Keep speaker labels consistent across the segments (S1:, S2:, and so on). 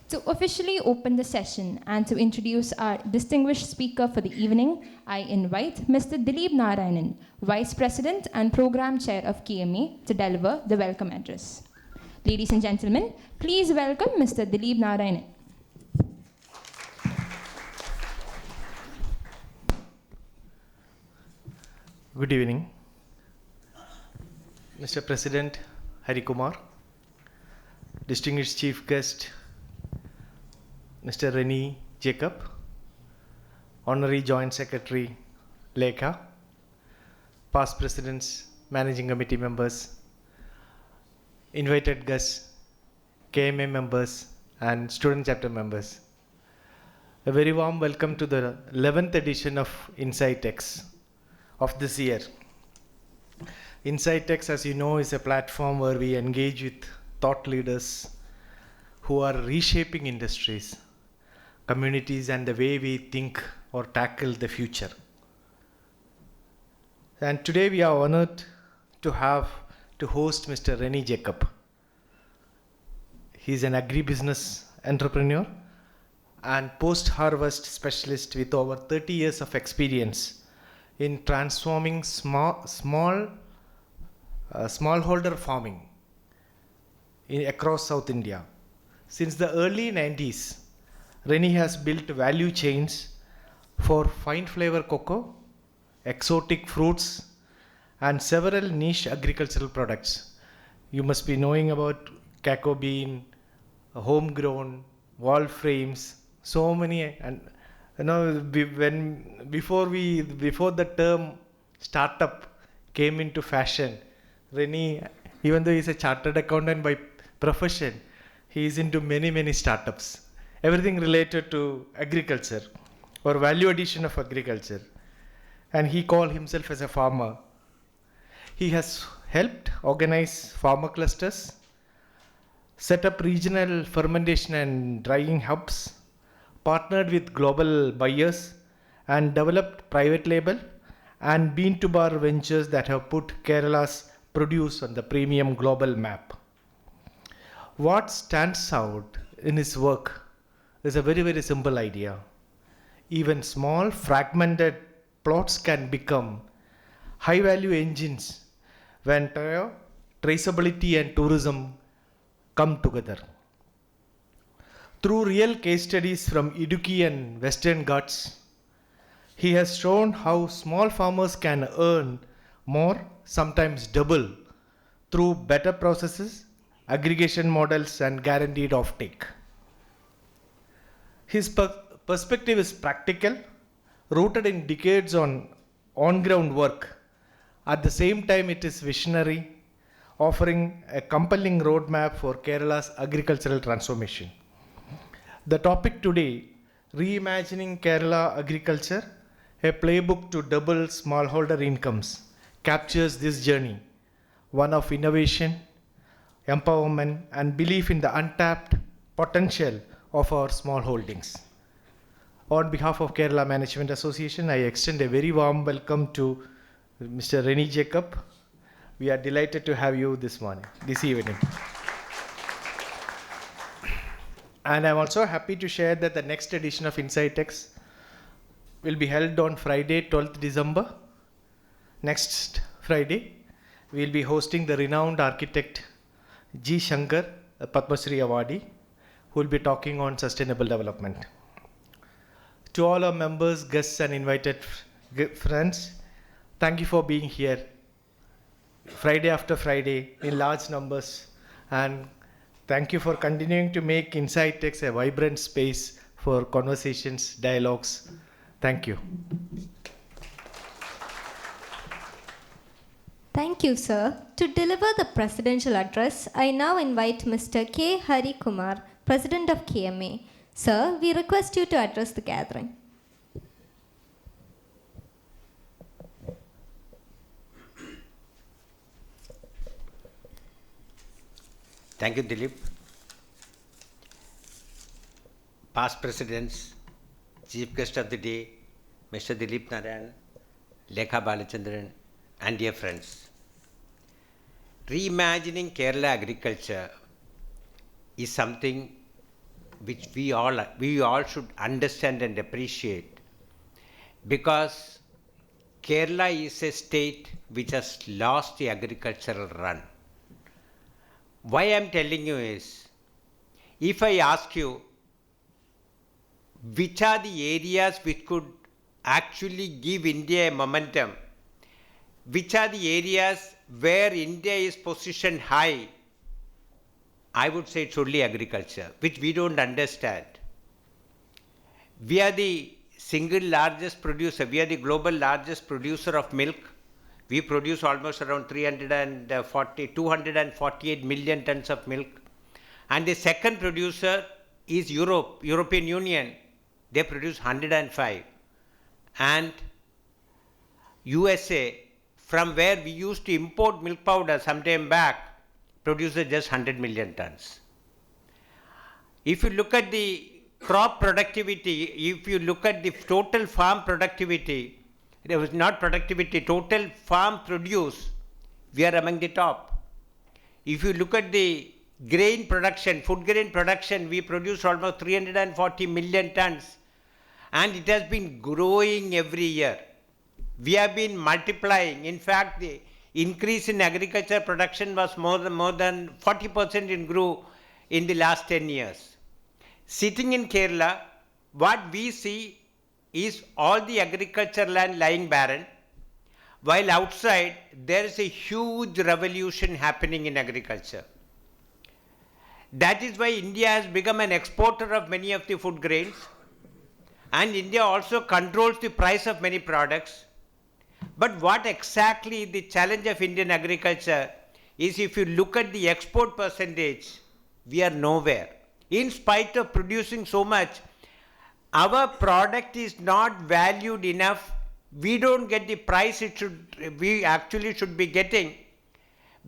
S1: To officially open the session and to introduce our distinguished speaker for the evening, I invite Mr. Dilip Narayanan, Vice President and Program Chair of KMA, to deliver the welcome address. Ladies and gentlemen, please welcome Mr. Dilip Narayanan.
S2: Good evening. Mr. President Hari Kumar, distinguished chief guest Mr. Renny Jacob, Honorary Joint Secretary Lekha, past presidents, managing committee members, invited guests, KMA members, and student chapter members. A very warm welcome to the 11th edition of InsightX of this year. InsightX, as you know, is a platform where we engage with thought leaders who are reshaping industries, communities, and the way we think or tackle the future. And today we are honored to host Mr. Renny Jacob. He is an agribusiness entrepreneur and post-harvest specialist with over 30 years of experience in transforming smallholder farming across South India. Since the early 90s, Renny has built value chains for fine flavor cocoa, exotic fruits, and several niche agricultural products. You must be knowing about cacao bean, homegrown, wall frames, so many. And you know, before the term startup came into fashion, Renny, even though he's a chartered accountant by profession, he is into many startups. Everything related to agriculture or value addition of agriculture. And he called himself as a farmer. He has helped organize farmer clusters, set up regional fermentation and drying hubs, partnered with global buyers, and developed private label and bean-to-bar ventures that have put Kerala's produce on the premium global map. What stands out in his work is a very simple idea. Even small fragmented plots can become high value engines when traceability and tourism come together. Through real case studies from Idukki and Western Ghats, he has shown how small farmers can earn more, sometimes double, through better processes, aggregation models, and guaranteed offtake. His perspective is practical, rooted in decades on on-ground work. At the same time, it is visionary, offering a compelling roadmap for Kerala's agricultural transformation. The topic today, Reimagining Kerala Agriculture, a playbook to double smallholder incomes, captures this journey, one of innovation, empowerment, and belief in the untapped potential of our small holdings. On behalf of Kerala Management Association, I extend a very warm welcome to Mr. Renny Jacob. We are delighted to have you this evening. And I'm also happy to share that the next edition of InsightX will be held on Friday, 12th December. Next Friday, we'll be hosting the renowned architect G. Shankar, a Padma Shri awardee, who will be talking on sustainable development. To all our members, guests, and invited friends, thank you for being here Friday after Friday in large numbers, and thank you for continuing to make InsightX a vibrant space for conversations, dialogues. Thank you.
S3: Thank you, sir. To deliver the presidential address, I now invite Mr. K. Hari Kumar, President of KMA. Sir, we request you to address the gathering.
S4: Thank you, Dilip. Past presidents, chief guest of the day, Mr. Dilip Narayan, Lekha Balachandran, and dear friends. Reimagining Kerala agriculture is something which we all should understand and appreciate, because Kerala is a state which has lost the agricultural run. Why I am telling you is, if I ask you which are the areas which could actually give India a momentum, which are the areas where India is positioned high, I would say it's only agriculture, which we don't understand. We are the single largest producer, we are the global largest producer of milk. We produce almost around 248 million tons of milk. And the second producer is European Union. They produce 105. And USA, from where we used to import milk powder some time back, produces just 100 million tons. If you look at the crop productivity, if you look at the total farm productivity, there was not productivity, total farm produce, we are among the top. If you look at the grain production, food grain production, we produce almost 340 million tons, and it has been growing every year. We have been multiplying. In fact, the increase in agriculture production was more than 40% in grew in the last 10 years. Sitting in Kerala, what we see is all the agriculture land lying barren, while outside there is a huge revolution happening in agriculture. That is why India has become an exporter of many of the food grains, and India also controls the price of many products. But what exactly the challenge of Indian agriculture is, if you look at the export percentage, we are nowhere. In spite of producing so much, our product is not valued enough. We don't get the price we actually should be getting,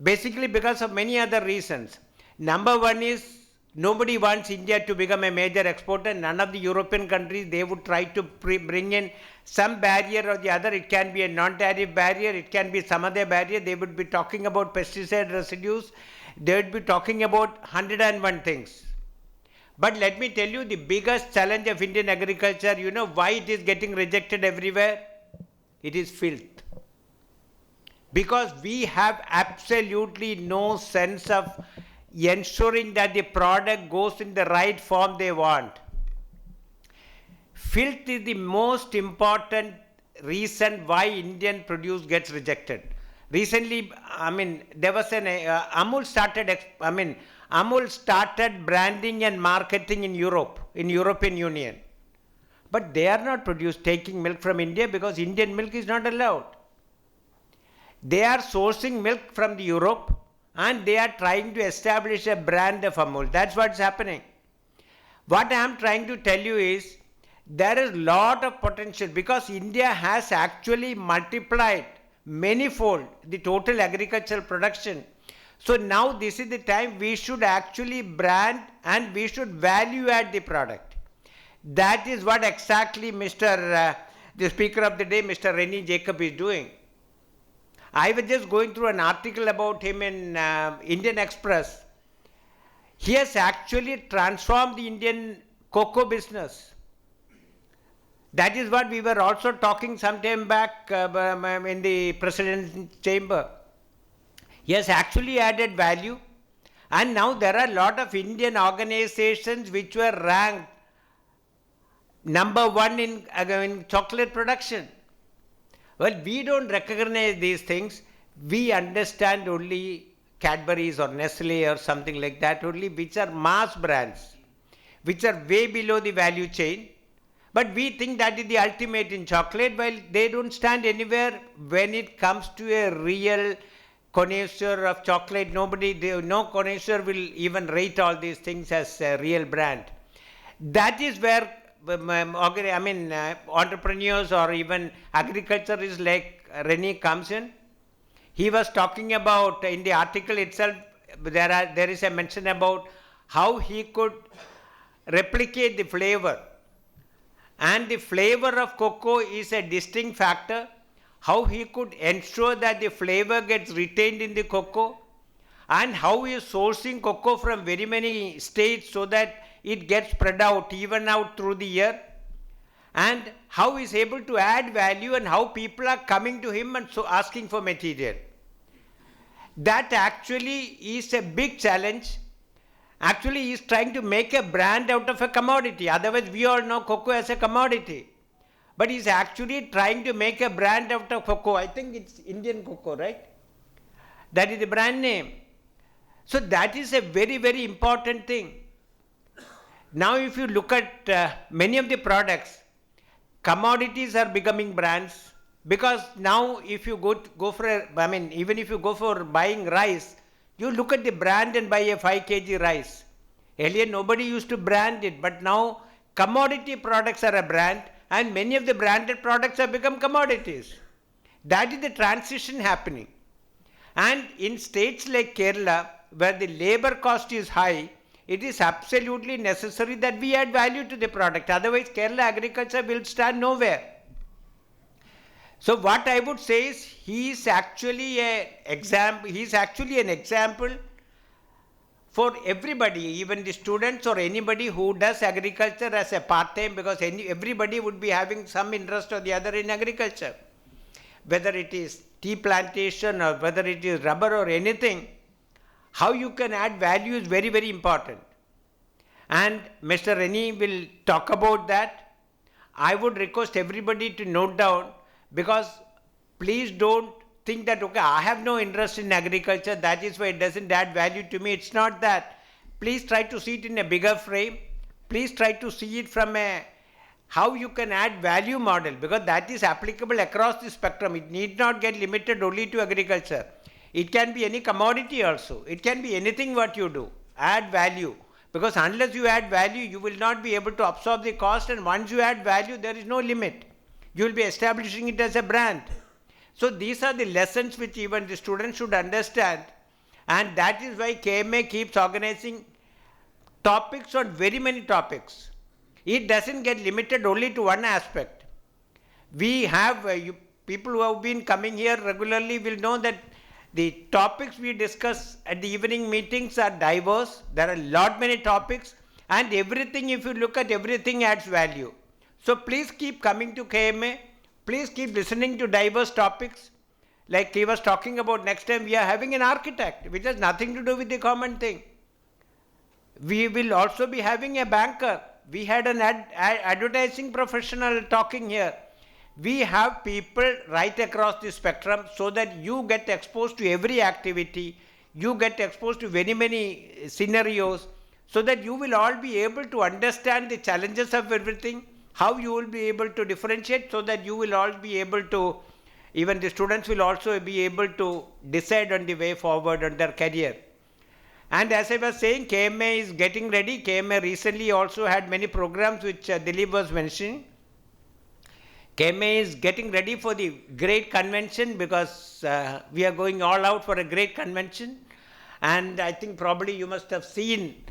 S4: basically because of many other reasons. Number one is, nobody wants India to become a major exporter. None of the European countries, they would try to bring in some barrier or the other. It can be a non-tariff barrier, it can be some other barrier. They would be talking about pesticide residues, they would be talking about 101 things. But let me tell you, the biggest challenge of Indian agriculture, you know why it is getting rejected everywhere? It is filth. Because we have absolutely no sense of ensuring that the product goes in the right form they want. Filth is the most important reason why Indian produce gets rejected. Recently, there was an Amul started branding and marketing in Europe, in European Union. But they are not taking milk from India because Indian milk is not allowed. They are sourcing milk from the Europe, and they are trying to establish a brand of Amul. That's what's happening. What I am trying to tell you is, there is a lot of potential, because India has actually multiplied manifold the total agricultural production. So now this is the time we should actually brand and we should value add the product. That is what exactly the Speaker of the Day, Mr. Renny Jacob, is doing. I was just going through an article about him in Indian Express. He has actually transformed the Indian cocoa business. That is what we were also talking some time back in the President's chamber. He has actually added value, and now there are a lot of Indian organizations which were ranked number one in chocolate production. Well, we don't recognize these things. We understand only Cadbury's or Nestle or something like that only, which are mass brands, which are way below the value chain. But we think that is the ultimate in chocolate, while they don't stand anywhere when it comes to a real connoisseur of chocolate. No connoisseur will even rate all these things as a real brand. That is where entrepreneurs or even agriculturists like Renny comes in. He was talking about, in the article itself, there is a mention about how he could replicate the flavor. And the flavor of cocoa is a distinct factor. How he could ensure that the flavor gets retained in the cocoa, and how he is sourcing cocoa from very many states so that it gets spread out, even out through the year, and how he is able to add value and how people are coming to him and so asking for material. That actually is a big challenge. Actually, he is trying to make a brand out of a commodity. Otherwise, we all know cocoa as a commodity. But he is actually trying to make a brand out of cocoa. I think it's Indian cocoa, right? That is the brand name. So that is a very, very important thing. Now, if you look at many of the products, commodities are becoming brands, because now if you go for even if you go for buying rice, you look at the brand and buy a 5 kg rice. Earlier nobody used to brand it, but now commodity products are a brand and many of the branded products have become commodities. That is the transition happening. And in states like Kerala, where the labor cost is high, it is absolutely necessary that we add value to the product. Otherwise, Kerala agriculture will stand nowhere. So what I would say is, he is actually an example for everybody, even the students or anybody who does agriculture as a part-time, because everybody would be having some interest or the other in agriculture. Whether it is tea plantation or whether it is rubber or anything, how you can add value is very, very important. And Mr. Renny will talk about that. I would request everybody to note down, because please don't think that, okay, I have no interest in agriculture, that is why it doesn't add value to me. It's not that. Please try to see it in a bigger frame. Please try to see it from a how you can add value model, because that is applicable across the spectrum. It need not get limited only to agriculture. It can be any commodity also. It can be anything what you do. Add value. Because unless you add value, you will not be able to absorb the cost, and once you add value, there is no limit. You will be establishing it as a brand. So these are the lessons which even the students should understand, and that is why KMA keeps organizing topics on very many topics. It doesn't get limited only to one aspect. We have, people who have been coming here regularly will know that the topics we discuss at the evening meetings are diverse. There are many topics, and everything, if you look at everything, adds value. So please keep coming to KMA. Please keep listening to diverse topics. Like he was talking about, next time we are having an architect, which has nothing to do with the common thing. We will also be having a banker. We had an advertising professional talking here. We have people right across the spectrum, so that you get exposed to every activity, you get exposed to very many scenarios, so that you will all be able to understand the challenges of everything, how you will be able to differentiate, so that you will all be able to, even the students will also be able to decide on the way forward on their career. And as I was saying, KMA is getting ready. KMA recently also had many programs which Dilip was mentioning. KMA is getting ready for the great convention, because we are going all out for a great convention. And I think probably you must have seen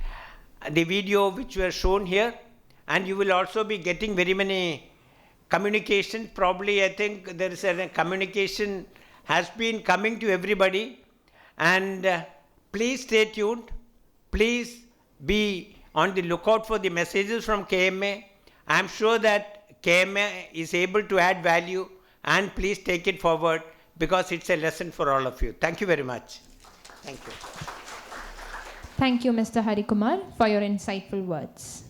S4: the video which were shown here. And you will also be getting very many communications. Probably I think there is a communication has been coming to everybody. And please stay tuned. Please be on the lookout for the messages from KMA. I am sure that KMA is able to add value, and please take it forward, because it's a lesson for all of you. Thank you very much. Thank you.
S1: Thank you, Mr. Harikumar, for your insightful words.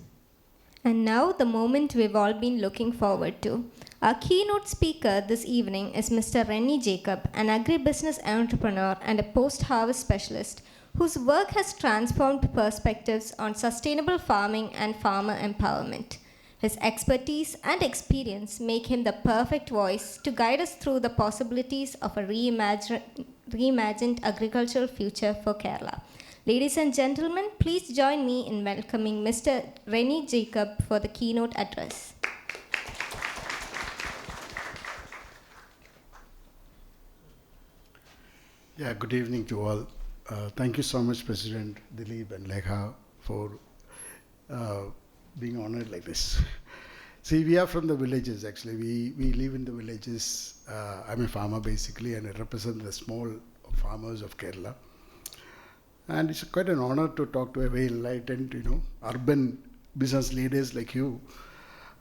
S3: And now the moment we've all been looking forward to. Our keynote speaker this evening is Mr. Renny Jacob, an agribusiness entrepreneur and a post-harvest specialist whose work has transformed perspectives on sustainable farming and farmer empowerment. His expertise and experience make him the perfect voice to guide us through the possibilities of a reimagined agricultural future for Kerala. Ladies and gentlemen, please join me in welcoming Mr. Renny Jacob for the keynote address.
S5: Yeah, good evening to all. Thank you so much, President Dilip and Lekha, for being honored like this. See, we are from the villages, actually. We live in the villages. I'm a farmer, basically, and I represent the small farmers of Kerala. And it's quite an honor to talk to a very enlightened, urban business leaders like you.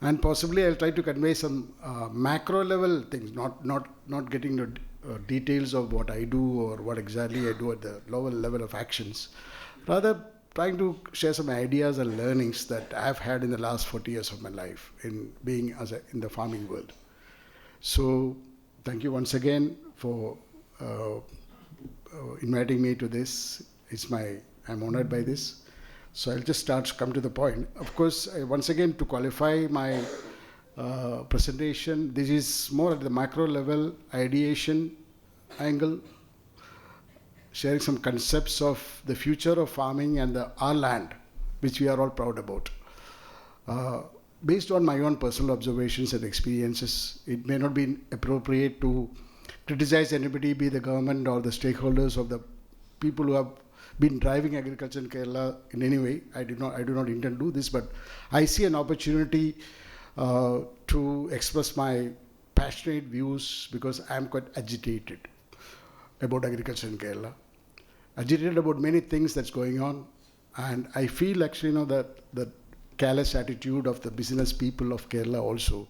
S5: And possibly I'll try to convey some macro level things, not getting the details of what I do or what exactly I do at the lower level of actions. Rather, trying to share some ideas and learnings that I've had in the last 40 years of my life in being in the farming world. So, thank you once again for inviting me to this. I'm honored by this. So I'll just come to the point. Of course, once again, to qualify my presentation, this is more at the macro level, ideation angle, sharing some concepts of the future of farming and our land, which we are all proud about. Based on my own personal observations and experiences, it may not be appropriate to criticize anybody, be the government or the stakeholders of the people who have been driving agriculture in Kerala in any way. I do not intend to do this, but I see an opportunity to express my passionate views because I am quite agitated about agriculture in Kerala. Agitated about many things that's going on, and I feel actually that the callous attitude of the business people of Kerala also,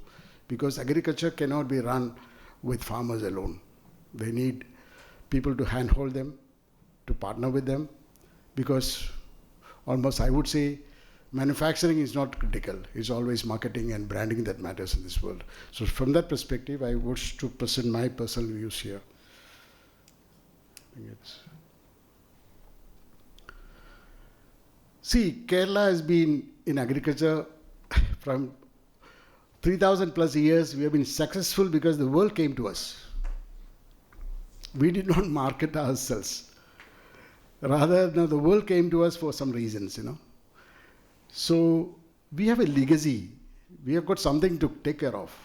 S5: because agriculture cannot be run with farmers alone. They need people to handhold them, to partner with them, because almost I would say manufacturing is not critical. It's always marketing and branding that matters in this world. So from that perspective, I wish to present my personal views here. See, Kerala has been in agriculture from 3,000 plus years. We have been successful because the world came to us. We did not market ourselves. Rather, the world came to us for some reasons, So we have a legacy. We have got something to take care of.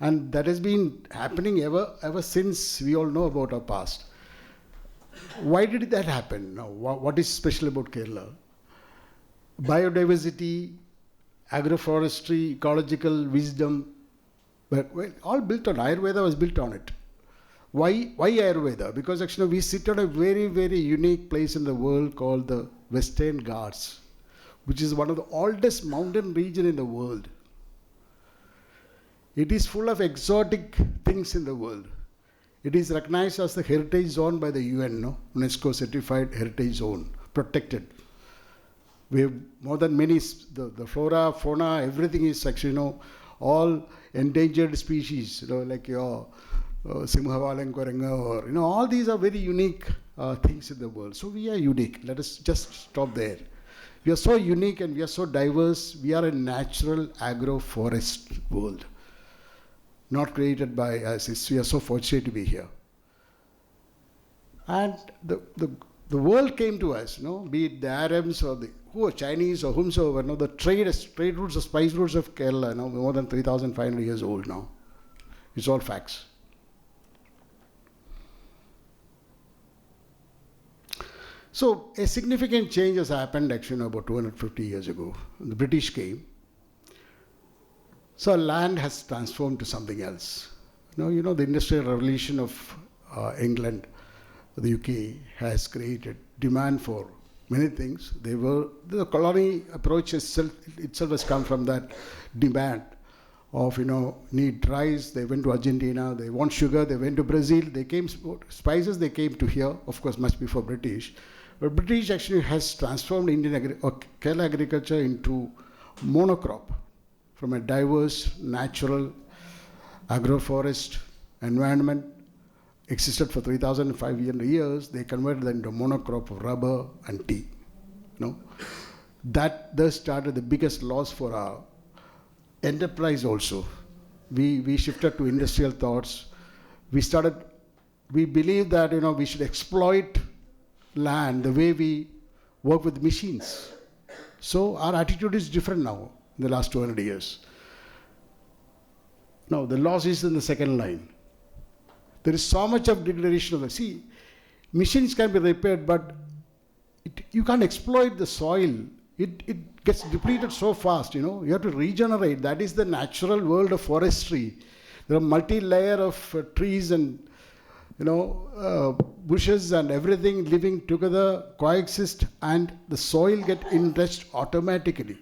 S5: And that has been happening ever since we all know about our past. Why did that happen? Now, what is special about Kerala? Biodiversity, agroforestry, ecological wisdom, but all built on Ayurveda was built on it. Why Ayurveda? Because actually we sit on a very, very unique place in the world called the Western Ghats, which is one of the oldest mountain region in the world. It is full of exotic things in the world. It is recognized as the heritage zone by the UN, UNESCO certified heritage zone, protected. We have more than many, the flora, fauna, everything is actually, all endangered species, like your Simhavalan Korenga, or, all these are very unique things in the world. So we are unique. Let us just stop there. We are so unique and we are so diverse. We are a natural agroforest world, not created by us. We are so fortunate to be here. And the world came to us, be it the Arabs or who are Chinese or whomsoever. The trade routes, the spice routes of Kerala, more than 3,500 years old now. It's all facts. So a significant change has happened actually about 250 years ago. The British came. So land has transformed to something else. The Industrial Revolution of England, the UK, has created demand for many things. The colony approach itself has come from that demand of, need rice. They went to Argentina. They want sugar. They went to Brazil. They came, spices, they came to here, of course, much before British. But British actually has transformed Kerala agriculture into monocrop from a diverse, natural agroforest environment. Existed for 3,500 years, they converted that into monocrop of rubber and tea. That thus started the biggest loss for our enterprise also. We shifted to industrial thoughts. We believe that we should exploit land the way we work with machines. So our attitude is different now in the last 200 years. Now the loss is in the second line. There is so much of degradation of the sea. Machines can be repaired, but you can't exploit the soil. It gets depleted so fast, You have to regenerate. That is the natural world of forestry. There are multi-layer of trees and, bushes and everything living together, coexist, and the soil get enriched automatically.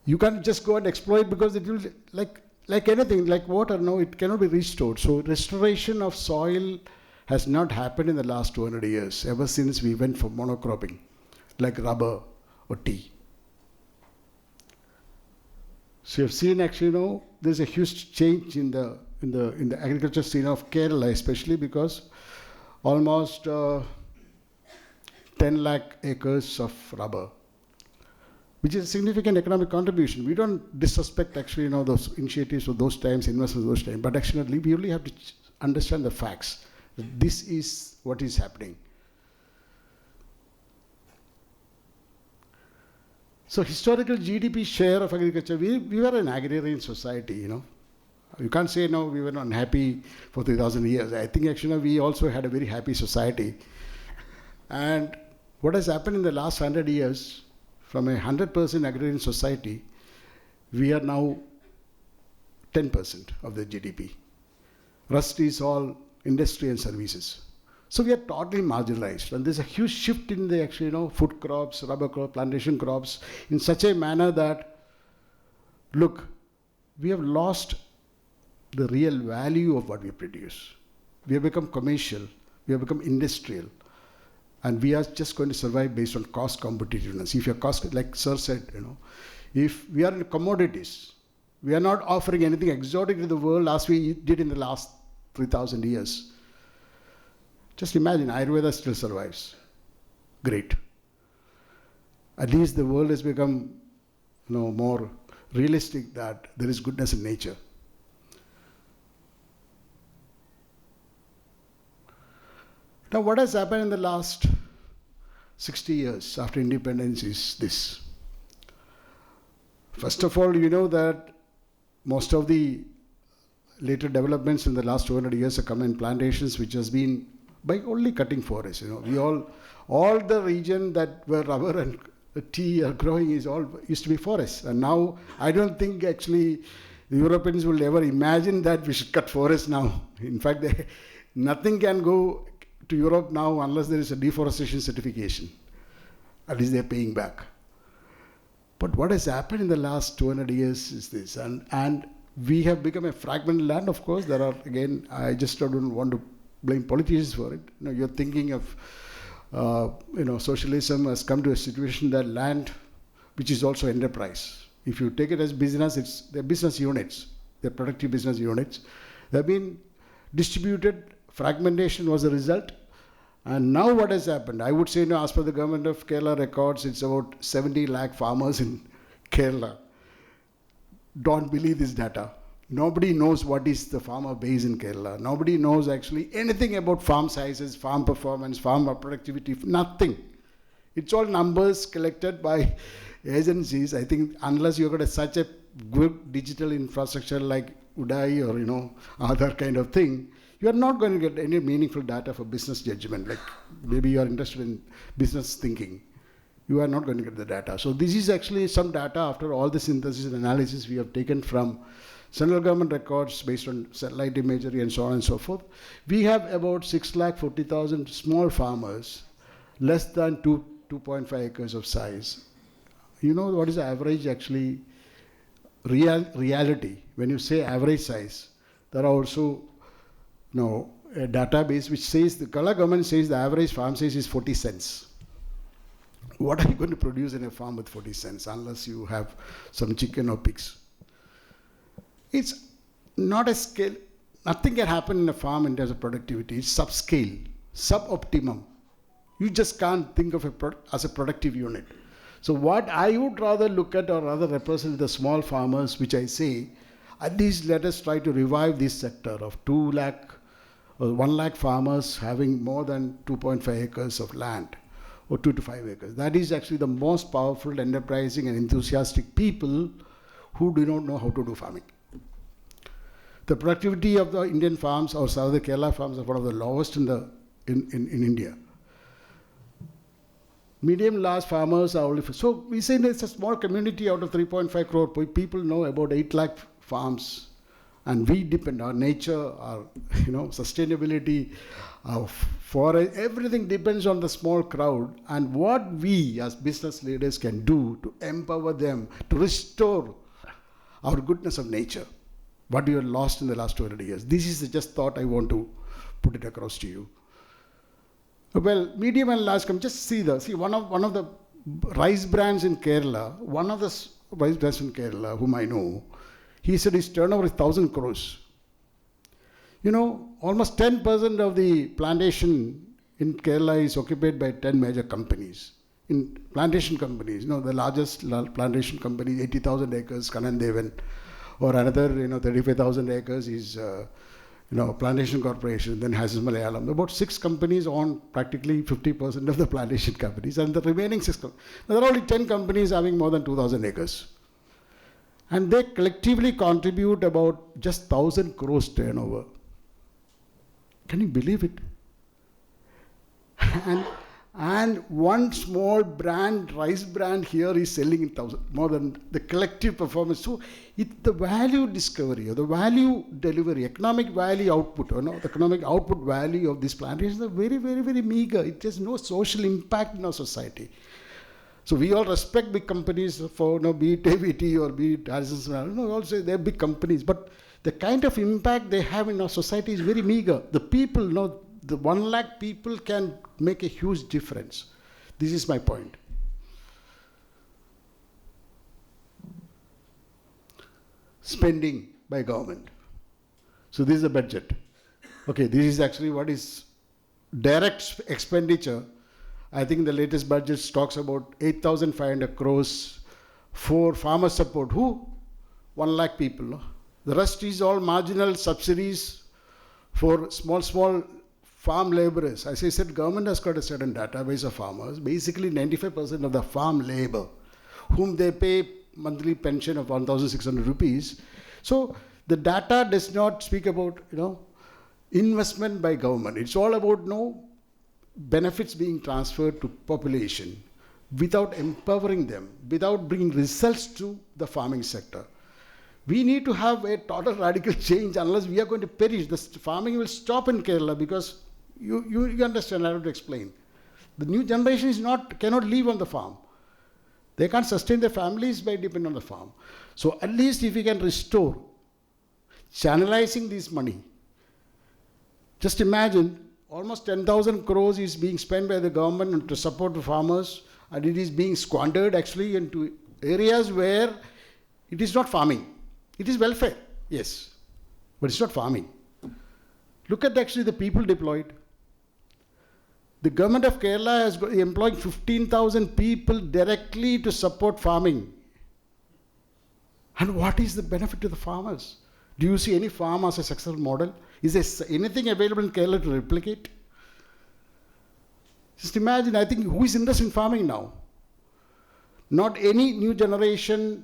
S5: You can't just go and exploit because it will, like anything, like water, no, it cannot be restored. So restoration of soil has not happened in the last 200 years, ever since we went for monocropping, like rubber or tea. So you've seen actually, there's a huge change in the agriculture scene of Kerala, especially because almost 10 lakh acres of rubber, which is a significant economic contribution. We don't disrespect actually, those initiatives of those times, investments of those times, but actually we only have to understand the facts. This is what is happening. So historical GDP share of agriculture, we were an agrarian society, You can't say, no, we were not happy for 3,000 years. I think actually we also had a very happy society. And what has happened in the last 100 years, from a 100% agrarian society, we are now 10% of the GDP. Rest is all industry and services. So we are totally marginalized. And there's a huge shift in the actually, food crops, rubber crops, plantation crops, in such a manner that, look, we have lost the real value of what we produce. We have become commercial, we have become industrial, and we are just going to survive based on cost competitiveness. If your cost, like Sir said, if we are in commodities, we are not offering anything exotic to the world as we did in the last 3,000 years. Just imagine, Ayurveda still survives. Great. At least the world has become more realistic that there is goodness in nature. Now, what has happened in the last 60 years after independence is this. First of all, you know that most of the later developments in the last 200 years have come in plantations, which has been by only cutting forests. We all the region that where rubber and tea are growing is all used to be forests. And now I don't think actually the Europeans will ever imagine that we should cut forests now. In fact, nothing can go to Europe now unless there is a deforestation certification. At least they're paying back. But what has happened in the last 200 years is this. And we have become a fragmented land, of course. There are, again, I just don't want to blame politicians for it. You're thinking of, socialism has come to a situation that land, which is also enterprise. If you take it as business, they're business units. They're productive business units. They've been distributed. Fragmentation was the result. And now what has happened? I would say, as per the government of Kerala records, it's about 70 lakh farmers in Kerala. Don't believe this data. Nobody knows what is the farmer base in Kerala. Nobody knows actually anything about farm sizes, farm performance, farm productivity, nothing. It's all numbers collected by agencies. I think unless you've got such a good digital infrastructure like Udai or, other kind of thing, you are not going to get any meaningful data for business judgment. Like maybe you are interested in business thinking. You are not going to get the data. So this is actually some data after all the synthesis and analysis we have taken from central government records based on satellite imagery and so on and so forth. We have about 640,000 small farmers, less than 2.5 acres of size. You know what is the average actually reality? When you say average size, there are also a database which says, the Kerala government says the average farm size is 40 cents. What are you going to produce in a farm with 40 cents unless you have some chicken or pigs? It's not a scale. Nothing can happen in a farm in terms of productivity. It's subscale, suboptimum. You just can't think of as a productive unit. So what I would rather look at or rather represent the small farmers, which I say, at least let us try to revive this sector of 2 lakh or 1 lakh farmers having more than 2.5 acres of land or 2 to 5 acres. That is actually the most powerful, enterprising and enthusiastic people who do not know how to do farming. The productivity of the Indian farms or South Kerala farms are one of the lowest in India. Medium large farmers are only, so we say it's a small community out of 3.5 crore people know about 8 lakh farms, and we depend on nature, our sustainability, For everything depends on the small crowd, and what we as business leaders can do to empower them, to restore our goodness of nature, what we have lost in the last 200 years. This is just thought I want to put it across to you. Well, medium and large companies, just see one of the rice brands in Kerala, whom I know, he said his turnover is 1,000 crores. You know, almost 10% of the plantation in Kerala is occupied by 10 major companies. In plantation companies, the largest plantation company, 80,000 acres, Kanandevan, or another, 35,000 acres is, Plantation Corporation, then Hazes Malayalam. About 6 companies own practically 50% of the plantation companies, and the remaining 6 companies. There are only 10 companies having more than 2,000 acres. And they collectively contribute about just 1,000 crores turnover. Can you believe it? And one small brand, rice brand here is selling in 1,000, more than the collective performance. So the value discovery or the value delivery, economic value output, the economic output value of this plantation is very, very, very meager. It has no social impact in our society. So we all respect big companies for, be it AVT or be it Harrison's, all say they're big companies, but the kind of impact they have in our society is very meager. The people, the 1 lakh people can make a huge difference. This is my point. Spending by government. So this is the budget. Okay, this is actually what is direct expenditure. I think the latest budget talks about 8,500 crores for farmer support. Who? 1 lakh people. No? The rest is all marginal subsidies for small farm laborers. As I said, government has got a certain database of farmers. Basically, 95% of the farm labor, whom they pay monthly pension of 1,600 rupees. So the data does not speak about, investment by government. It's all about benefits being transferred to population without empowering them, without bringing results to the farming sector. We need to have a total radical change, unless we are going to perish. The farming will stop in Kerala because you understand, I don't have to explain. The new generation cannot live on the farm. They can't sustain their families by depending on the farm. So at least if we can restore, channelizing this money. Just imagine, almost 10,000 crores is being spent by the government to support the farmers, and it is being squandered actually into areas where it is not farming. It is welfare, yes, but it's not farming. Look at actually the people deployed. The government of Kerala has employed 15,000 people directly to support farming. And what is the benefit to the farmers? Do you see any farm as a successful model? Is there anything available in Kerala to replicate? Just imagine, I think, who is interested in farming now? Not any new generation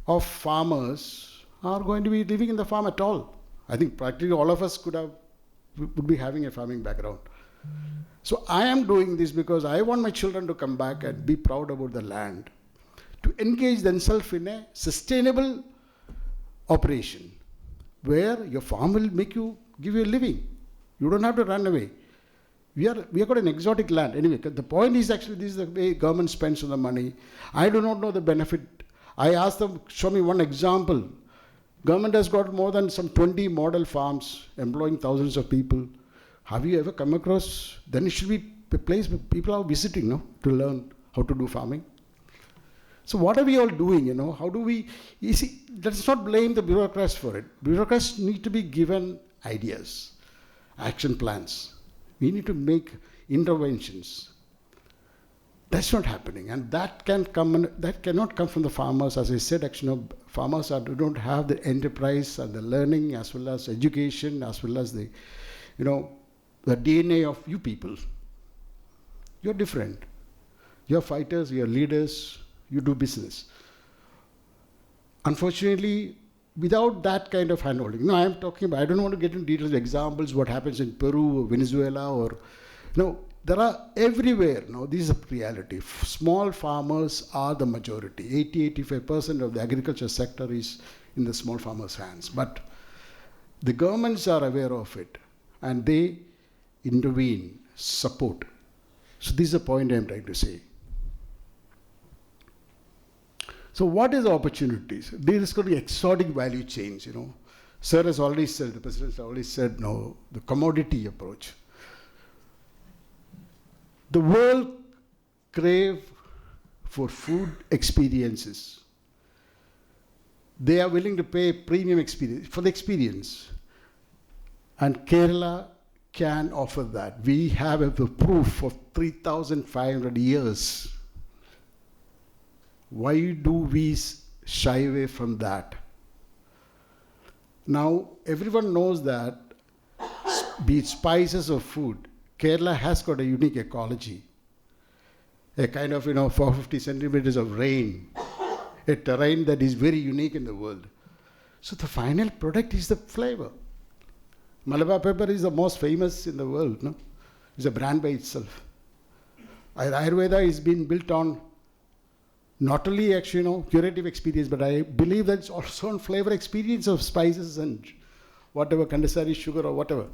S5: of farmers are going to be living in the farm at all. I think practically all of us would be having a farming background. So I am doing this because I want my children to come back and be proud about the land, to engage themselves in a sustainable operation where your farm will give you a living. You don't have to run away. We have got an exotic land. Anyway, the point is actually this is the way government spends on the money. I do not know the benefit. I asked them, show me one example. Government has got more than some 20 model farms employing thousands of people. Have you ever come across? Then it should be a place where people are visiting, to learn how to do farming. So what are we all doing, How do we, let's not blame the bureaucrats for it. Bureaucrats need to be given ideas, action plans. We need to make interventions. That's not happening, and that cannot come from the farmers. As I said, actually, farmers don't have the enterprise and the learning, as well as education, as well as the DNA of you people. You're different. You're fighters. You're leaders. You do business. Unfortunately, without that kind of handholding, I'm talking about. I don't want to get into details of examples. What happens in Peru, or Venezuela, or there are everywhere. This is a reality. Small farmers are the majority. 80-85% of the agriculture sector is in the small farmers' hands. But the governments are aware of it, and they intervene, support. So this is the point I'm trying to say. So what is the opportunities? There is going to be exotic value chains, Sir has already said, the President has already said, no, the commodity approach. The world crave for food experiences. They are willing to pay premium experience for the experience. And Kerala can offer that. We have a proof of 3,500 years. Why do we shy away from that? Now, everyone knows that, be it spices or food, Kerala has got a unique ecology. A kind of, 450 centimeters of rain, a terrain that is very unique in the world. So the final product is the flavor. Malabar pepper is the most famous in the world, no? It's a brand by itself. Ayurveda is being built on not only actually, curative experience, but I believe that it's also on flavor experience of spices and whatever, Kandasari, sugar or whatever.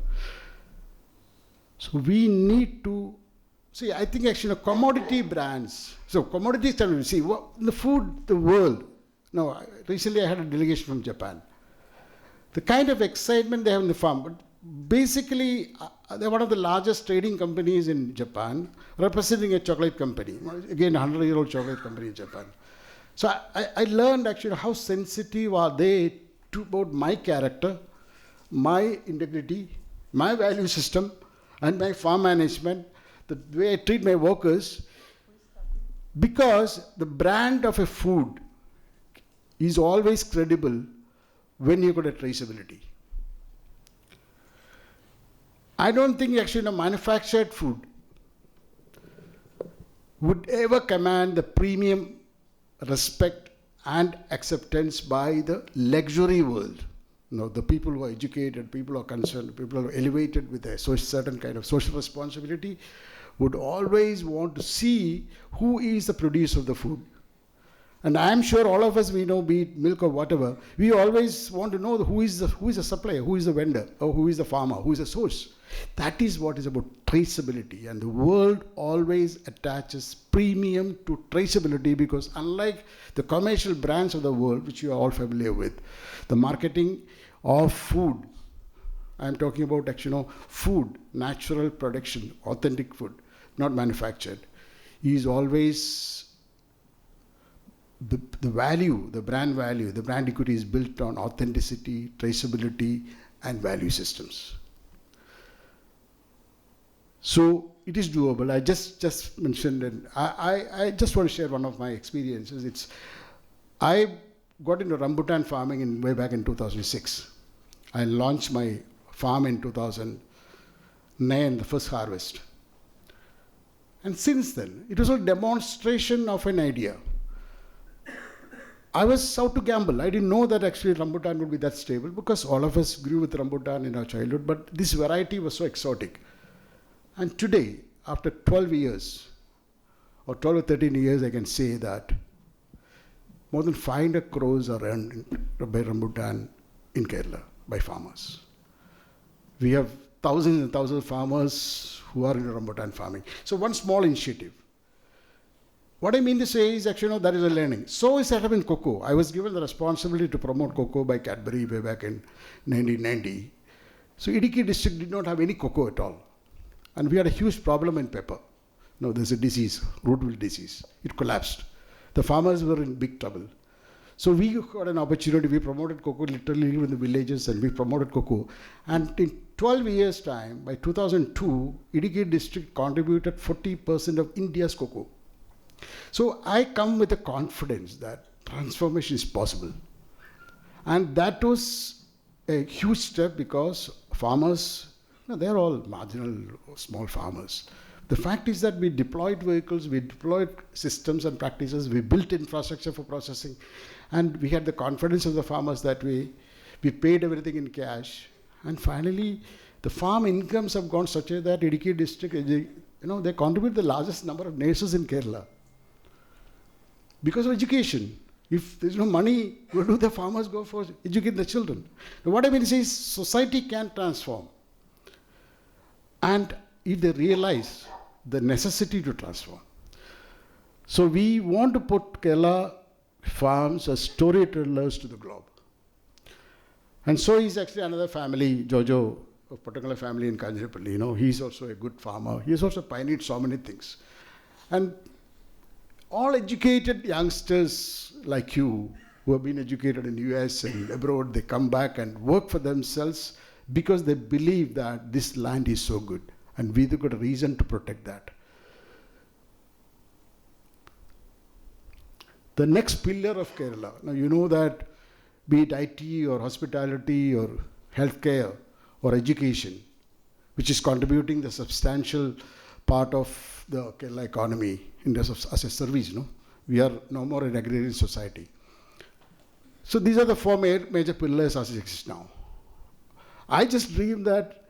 S5: So we need to, see, I think actually commodity brands, so commodities, see, the food, the world, recently I had a delegation from Japan. The kind of excitement they have in the farm, but basically they're one of the largest trading companies in Japan, representing a chocolate company, again 100-year-old chocolate company in Japan. So I learned actually how sensitive are they to about my character, my integrity, my value system, and my farm management, the way I treat my workers, because the brand of a food is always credible when you got a traceability. I don't think actually manufactured food would ever command the premium respect and acceptance by the luxury world. The people who are educated, people who are concerned, people who are elevated with a certain kind of social responsibility would always want to see who is the producer of the food. And I am sure all of us, we know, be it milk or whatever, we always want to know who is the supplier, who is the vendor, or who is the farmer, who is the source. That is what is about traceability. And the world always attaches premium to traceability, because unlike the commercial brands of the world, which you are all familiar with, the marketing of food, I am talking about actually food, natural production, authentic food, not manufactured, is always the value, the brand equity is built on authenticity, traceability, and value systems. So it is doable. I just mentioned, and I just want to share one of my experiences. I got into rambutan farming way back in 2006. I launched my farm in 2009, the first harvest. And since then, it was a demonstration of an idea. I was out to gamble. I didn't know that actually rambutan would be that stable, because all of us grew with rambutan in our childhood, but this variety was so exotic. And today, after 12 years, or 12 or 13 years, I can say that more than 500 crores are earned by rambutan in Kerala by farmers. We have thousands and thousands of farmers who are in rambutan farming. So one small initiative. What I mean to say is actually, that is a learning. So is set up in cocoa. I was given the responsibility to promote cocoa by Cadbury way back in 1990. So Idukki district did not have any cocoa at all. And we had a huge problem in pepper. There's a disease, root wilt disease. It collapsed. The farmers were in big trouble. So we got an opportunity. We promoted cocoa literally in the villages, and we promoted cocoa. And in 12 years' time, by 2002, Idukki district contributed 40% of India's cocoa. So I come with a confidence that transformation is possible. And that was a huge step, because farmers, they're all marginal, small farmers. The fact is that we deployed vehicles, we deployed systems and practices, we built infrastructure for processing, and we had the confidence of the farmers that we paid everything in cash. And finally, the farm incomes have gone such a that Idukki district, they contribute the largest number of nurses in Kerala. Because of education. If there's no money, where do the farmers go for educating the children? Now, what I mean is society can transform. and if they realize the necessity to transform. So we want to put Kerala farms as storytellers to the globe. And so he's actually another family, Jojo, a particular family in Panampilly. He's also a good farmer. He's also pioneered so many things. And all educated youngsters like you, who have been educated in US and abroad, they come back and work for themselves because they believe that this land is so good. And we've got a reason to protect that. The next pillar of Kerala, now you know that be it IT or hospitality or healthcare or education, which is contributing the substantial part of the Kerala economy in terms of as a service. We are no more an agrarian society. So these are the four major pillars as it exists now. I just dream that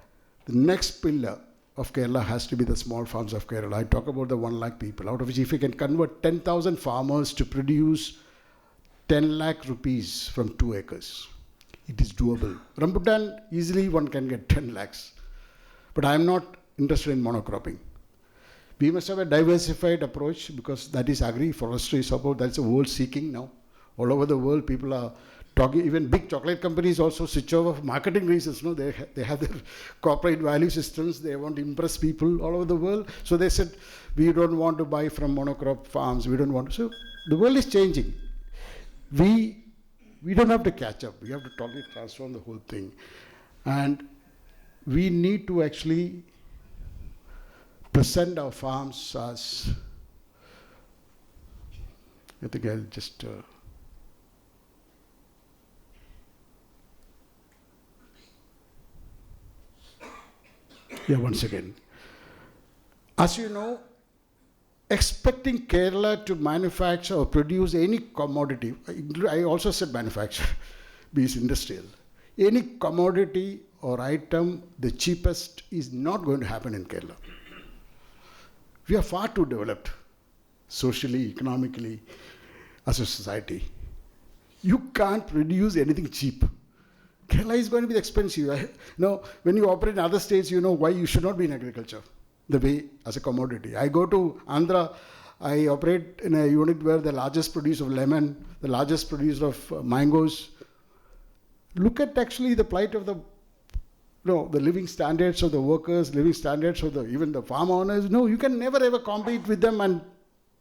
S5: the next pillar of Kerala has to be the small farms of Kerala. I talk about the 1 lakh people, out of which if we can convert 10,000 farmers to produce 10 lakh rupees from 2 acres, it is doable. Rambutan, easily one can get 10 lakhs. But I am not interested in monocropping. We must have a diversified approach because that is agri-forestry support. That's the world seeking now. All over the world, people are talking. Even big chocolate companies also switch over for marketing reasons. They have their corporate value systems. They want to impress people all over the world. So they said, we don't want to buy from monocrop farms. We don't want to. So the world is changing. We don't have to catch up. We have to totally transform the whole thing. And we need to actually present our farms as, I think I'll just, once again. As you know, expecting Kerala to manufacture or produce any commodity, I also said manufacture, be it industrial, any commodity or item, the cheapest is not going to happen in Kerala. We are far too developed, socially, economically, as a society. You can't produce anything cheap. Kerala is going to be expensive. When you operate in other states, you know why you should not be in agriculture, the way as a commodity. I go to Andhra, I operate in a unit where the largest producer of lemon, the largest producer of mangoes. Look at actually the plight of the living standards of the workers, living standards of even the farm owners. No, you can never ever compete with them and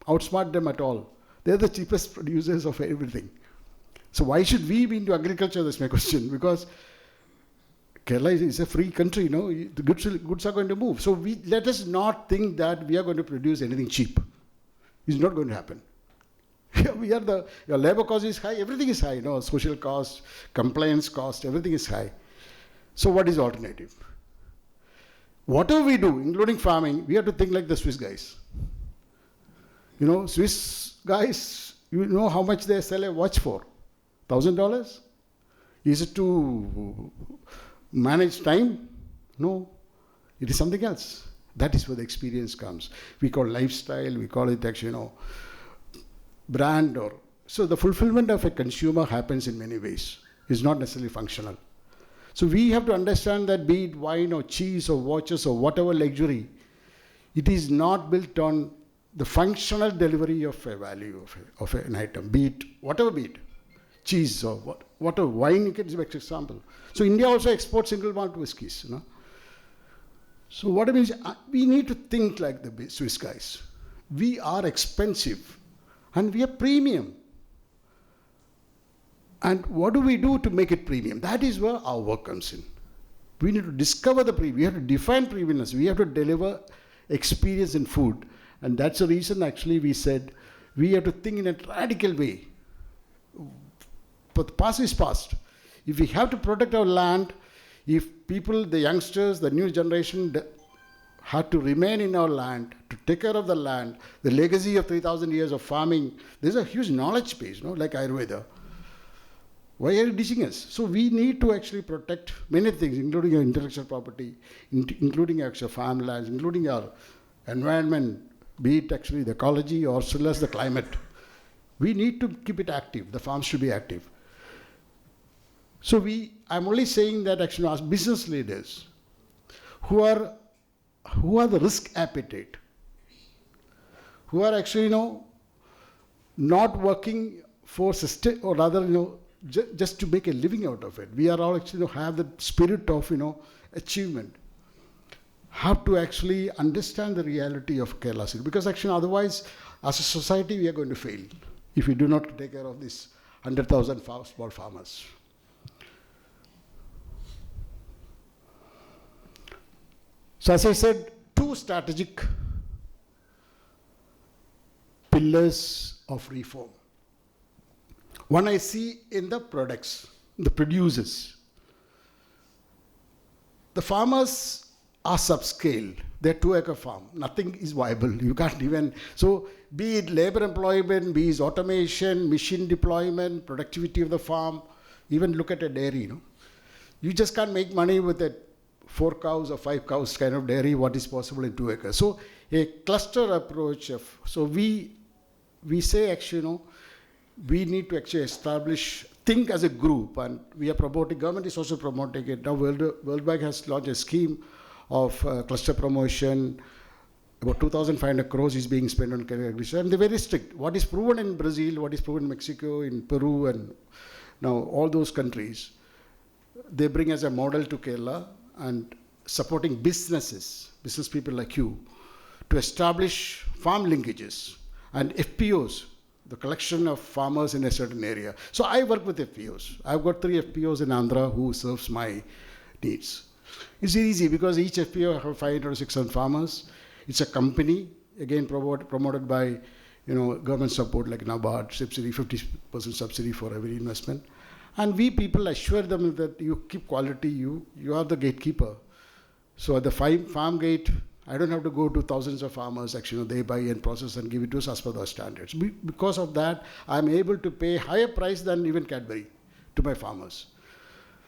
S5: outsmart them at all. They're the cheapest producers of everything. So why should we be into agriculture? That's my question. Because Kerala is a free country, the goods are going to move. So let us not think that we are going to produce anything cheap. It's not going to happen. Your labor cost is high, everything is high, social cost, compliance cost, everything is high. So what is the alternative? Whatever we do, including farming, we have to think like the Swiss guys. Swiss guys, you know how much they sell a watch for? $1,000? Is it to manage time? No. It is something else. That is where the experience comes. We call lifestyle, we call it actually, brand so the fulfillment of a consumer happens in many ways. It's not necessarily functional. So we have to understand that be it wine or cheese or watches or whatever luxury, it is not built on the functional delivery of a value of an item, be it whatever be it. Cheese or whatever, wine, you can give an example. So India also exports single malt whiskies. So what I mean is, we need to think like the Swiss guys. We are expensive and we are premium. And what do we do to make it premium? That is where our work comes in. We need to discover the premium. We have to define premiumness. We have to deliver experience in food. And that's the reason actually we said we have to think in a radical way. But the past is past. If we have to protect our land, if people, the youngsters, the new generation have to remain in our land, to take care of the land, the legacy of 3,000 years of farming, there's a huge knowledge base, like Ayurveda. Why are you teaching us? So we need to actually protect many things, including our intellectual property, including actual farmlands, including our environment, be it actually the ecology or as well as the climate. We need to keep it active. The farms should be active. So I'm only saying that actually as business leaders who are who are the risk appetite, who are actually, not working for system, or rather, just to make a living out of it. We are all actually have the spirit of, achievement. Have to actually understand the reality of Kerala city, because actually otherwise, as a society, we are going to fail if we do not take care of these 100,000 small farmers. So as I said, two strategic pillars of reform. One I see in the products, the producers. The farmers are subscale. They're 2-acre farm. Nothing is viable. You can't even, so be it labor employment, be it automation, machine deployment, productivity of the farm, even look at a dairy, You just can't make money with a 4 cows or 5 cows kind of dairy, what is possible in 2 acres. So a cluster approach so we say actually, we need to actually think as a group, and we are promoting, government is also promoting it. Now World Bank has launched a scheme of cluster promotion. About 2,500 crores is being spent on agribusiness, and they're very strict. What is proven in Brazil, what is proven in Mexico, in Peru, and now all those countries, they bring as a model to Kerala, and supporting business people like you, to establish farm linkages and FPOs, the collection of farmers in a certain area. So I work with FPOs. I've got 3 FPOs in Andhra who serves my needs. It's easy because each FPO have 500 or 600 farmers. It's a company, again promoted by government support like NABARD, subsidy, 50% subsidy for every investment. And we people assure them that you keep quality, you are the gatekeeper. So at the farm gate, I don't have to go to thousands of farmers, actually, they buy and process and give it to us as per those standards. Because of that, I'm able to pay higher price than even Cadbury to my farmers.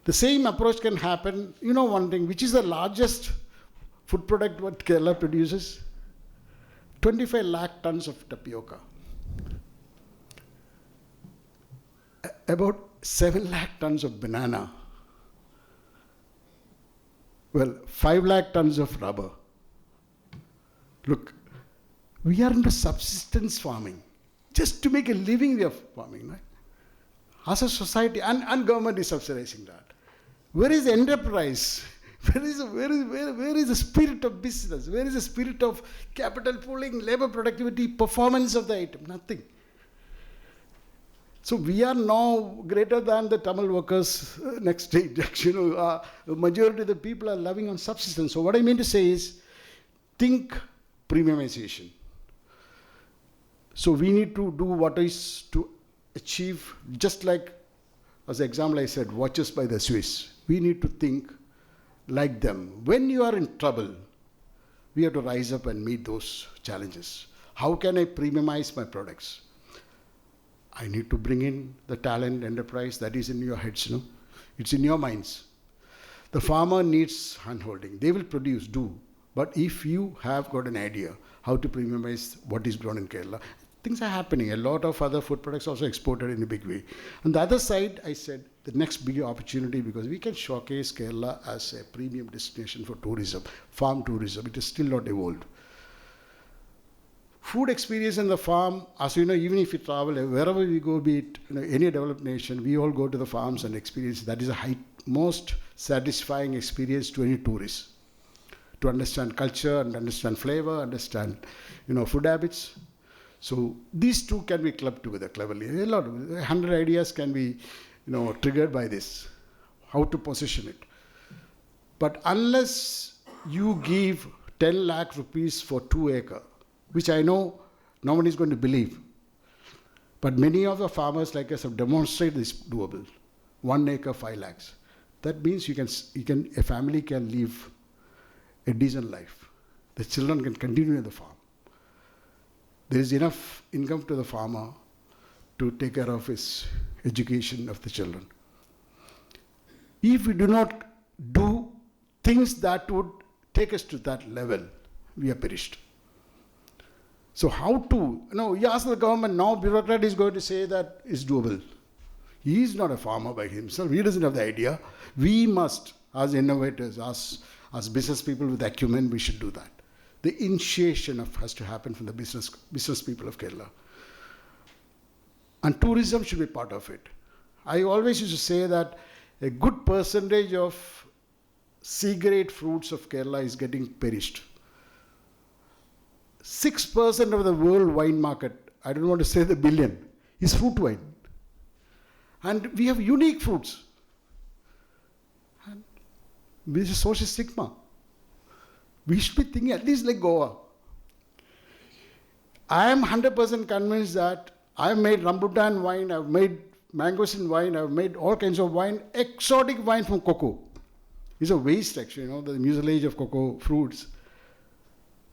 S5: The same approach can happen, one thing, which is the largest food product what Kerala produces? 25 lakh tons of tapioca. About 7 lakh tons of banana. Well, 5 lakh tons of rubber. Look, we are into subsistence farming. Just to make a living we are farming, right? As a society, and government is subsidizing that. Where is enterprise? Where is the spirit of business? Where is the spirit of capital pooling, labor productivity, performance of the item? Nothing. So we are now greater than the Tamil workers next stage. Actually, majority of the people are living on subsistence. So what I mean to say is, think premiumization. So we need to do what is to achieve, just like, as an example I said, watches by the Swiss. We need to think like them. When you are in trouble, we have to rise up and meet those challenges. How can I premiumize my products? I need to bring in the talent, enterprise that is in your heads, It's in your minds. The farmer needs handholding. They will produce, But if you have got an idea how to premiumize what is grown in Kerala, things are happening. A lot of other food products also exported in a big way. On the other side, I said the next big opportunity, because we can showcase Kerala as a premium destination for tourism, farm tourism. It is still not evolved. Food experience in the farm, as you know, even if you travel, wherever we go, be it any developed nation, we all go to the farms and experience. That is the most satisfying experience to any tourist. To understand culture and understand flavor, understand food habits. So these two can be clubbed together cleverly. 100 ideas can be triggered by this, how to position it. But unless you give 10 lakh rupees for 2 acre, which I know no one is going to believe, but many of the farmers like us have demonstrated this doable. 1 acre, 5 lakhs. That means a family can live a decent life. The children can continue in the farm. There is enough income to the farmer to take care of his education of the children. If we do not do things that would take us to that level, we are perished. So how to, you ask the government, now bureaucrat is going to say that it's doable. He is not a farmer by himself. He doesn't have the idea. We must, as innovators, As business people with acumen, we should do that. The initiation has to happen from the business people of Kerala. And tourism should be part of it. I always used to say that a good percentage of C-grade fruits of Kerala is getting perished. 6% of the world wine market, I don't want to say the billion, is fruit wine. And we have unique fruits. And this is social stigma. We should be thinking at least like Goa. I am 100% convinced that I've made rambutan wine, I've made mangosteen wine, I've made all kinds of wine, exotic wine from cocoa. It's a waste actually, the mucilage of cocoa fruits.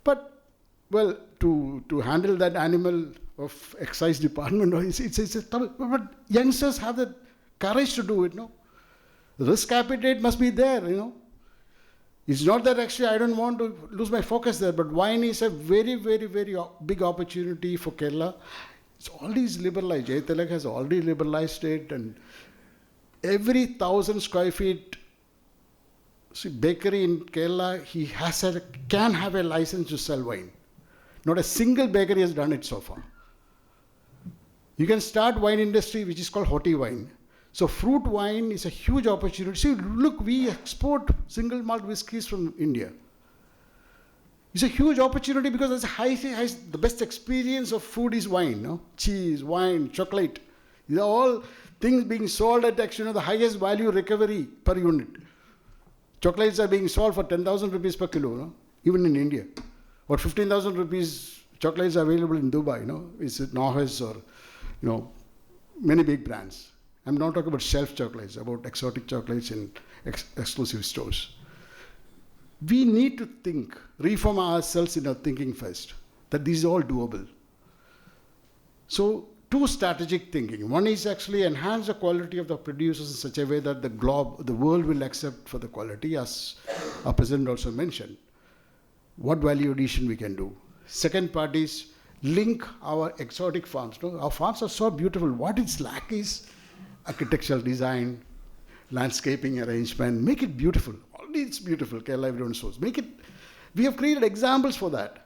S5: But, well, to handle that animal of excise department, it's a trouble. But youngsters have the courage to do it, no? The risk appetite must be there, It's not that actually I don't want to lose my focus there, but wine is a very, very, very big opportunity for Kerala. It's already liberalized. Jaitilak has already liberalized it, and every 1,000 square feet bakery in Kerala, he can have a license to sell wine. Not a single bakery has done it so far. You can start wine industry which is called hoti wine. So fruit wine is a huge opportunity. See, look, we export single malt whiskies from India. It's a huge opportunity because it's the best experience of food is wine, no? Cheese, wine, chocolate. These are all things being sold at actually the highest value recovery per unit. Chocolates are being sold for 10,000 rupees per kilo, no? Even in India. Or 15,000 rupees chocolates are available in Dubai, Is it Nohes or, many big brands. I'm not talking about shelf chocolates, about exotic chocolates in exclusive stores. We need to think, reform ourselves in our thinking first, that this is all doable. So, two strategic thinking. One is actually enhance the quality of the producers in such a way that the world will accept for the quality, as our president also mentioned. What value addition we can do. Second part is link our exotic farms. Our farms are so beautiful. What is lack is architectural design, landscaping arrangement. Make it beautiful. Already it's beautiful. Kerala everyone shows. Make it. We have created examples for that.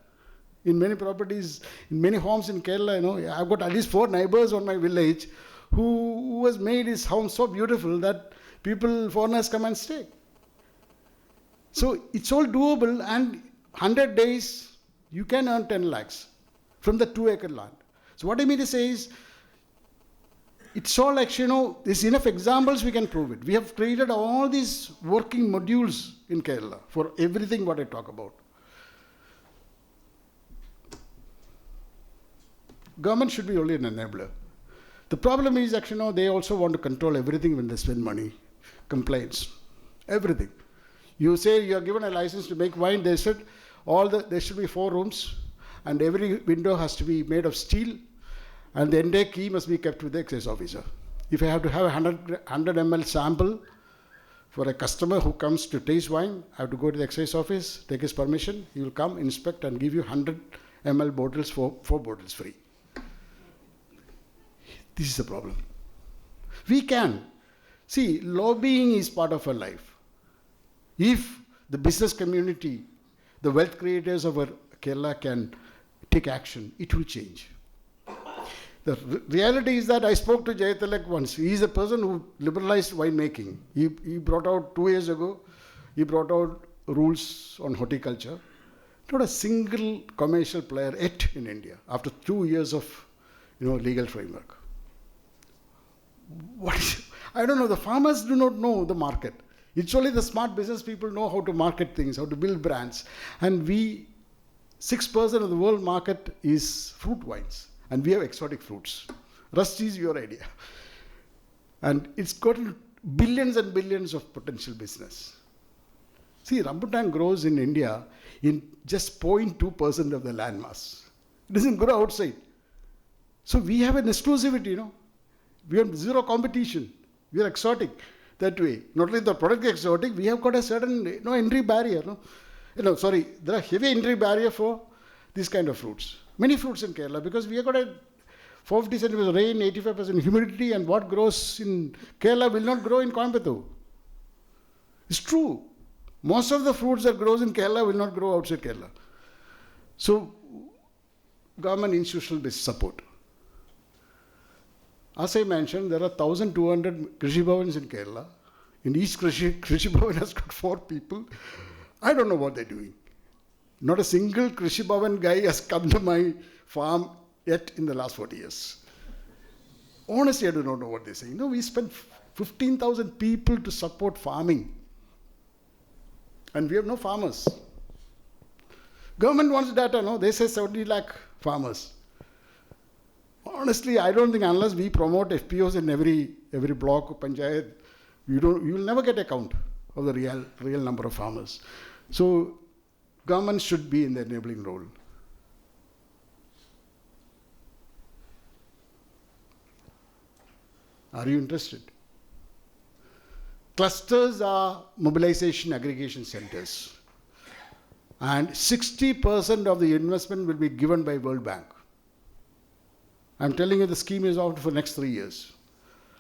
S5: In many properties, in many homes in Kerala, I've got at least 4 neighbors on my village who has made his home so beautiful that foreigners come and stay. So it's all doable, and 100 days, you can earn 10 lakhs from the 2-acre land. So what I mean to say is, it's all actually, there's enough examples we can prove it. We have created all these working modules in Kerala for everything what I talk about. Government should be only an enabler. The problem is actually, they also want to control everything when they spend money. Complaints, everything. You say you are given a license to make wine, they said there should be 4 rooms, and every window has to be made of steel, and the entire key must be kept with the excise officer. If I have to have a 100 ml sample for a customer who comes to taste wine, I have to go to the excise office, take his permission, he will come, inspect, and give you 100 ml bottles for 4 bottles free. This is the problem. We can. See, lobbying is part of our life. If the business community, the wealth creators of our Kerala can take action, it will change. The reality is that I spoke to Jaitilak once. He is the person who liberalized winemaking. He brought out 2 years ago, he brought out rules on horticulture. Not a single commercial player yet in India after 2 years of legal framework. I don't know, the farmers do not know the market. It's only the smart business people know how to market things, how to build brands. And 6% of the world market is fruit wines. And we have exotic fruits. Rest is your idea. And it's got billions and billions of potential business. See, rambutan grows in India in just 0.2% of the land mass. It doesn't grow outside. So we have an exclusivity, We have zero competition. We are exotic that way. Not only the product is exotic, we have got a certain entry barrier. There are heavy entry barrier for these kind of fruits. Many fruits in Kerala, because we have got a 450 centimeters rain, 85% humidity, and what grows in Kerala will not grow in Coimbatore. It's true. Most of the fruits that grows in Kerala will not grow outside Kerala. So, government institutional based support. As I mentioned, there are 1,200 Krishi Bhavans in Kerala. In each Krishi Bhavan has got 4 people. I don't know what they're doing. Not a single Krishi Bhavan guy has come to my farm yet in the last 40 years. Honestly, I do not know what they're saying. No, we spent 15,000 people to support farming. And we have no farmers. Government wants data, no? They say 70 lakh farmers. Honestly, I don't think unless we promote FPOs in every block of panchayat, you will never get a count of the real number of farmers. So, government should be in the enabling role. Are you interested? Clusters are mobilization aggregation centers. And 60% of the investment will be given by World Bank. I'm telling you the scheme is out for the next 3 years.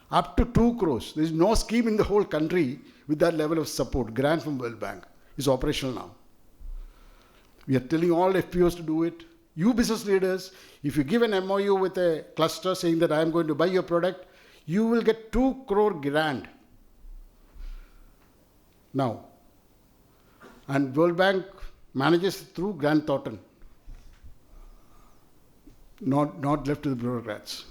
S5: Up to 2 crores. There is no scheme in the whole country with that level of support. Grant from World Bank is operational now. We are telling all FPOs to do it. You business leaders, if you give an MOU with a cluster saying that I am going to buy your product, you will get 2 crore grant. Now. And World Bank manages through Grant Thornton. Not left to the bureaucrats.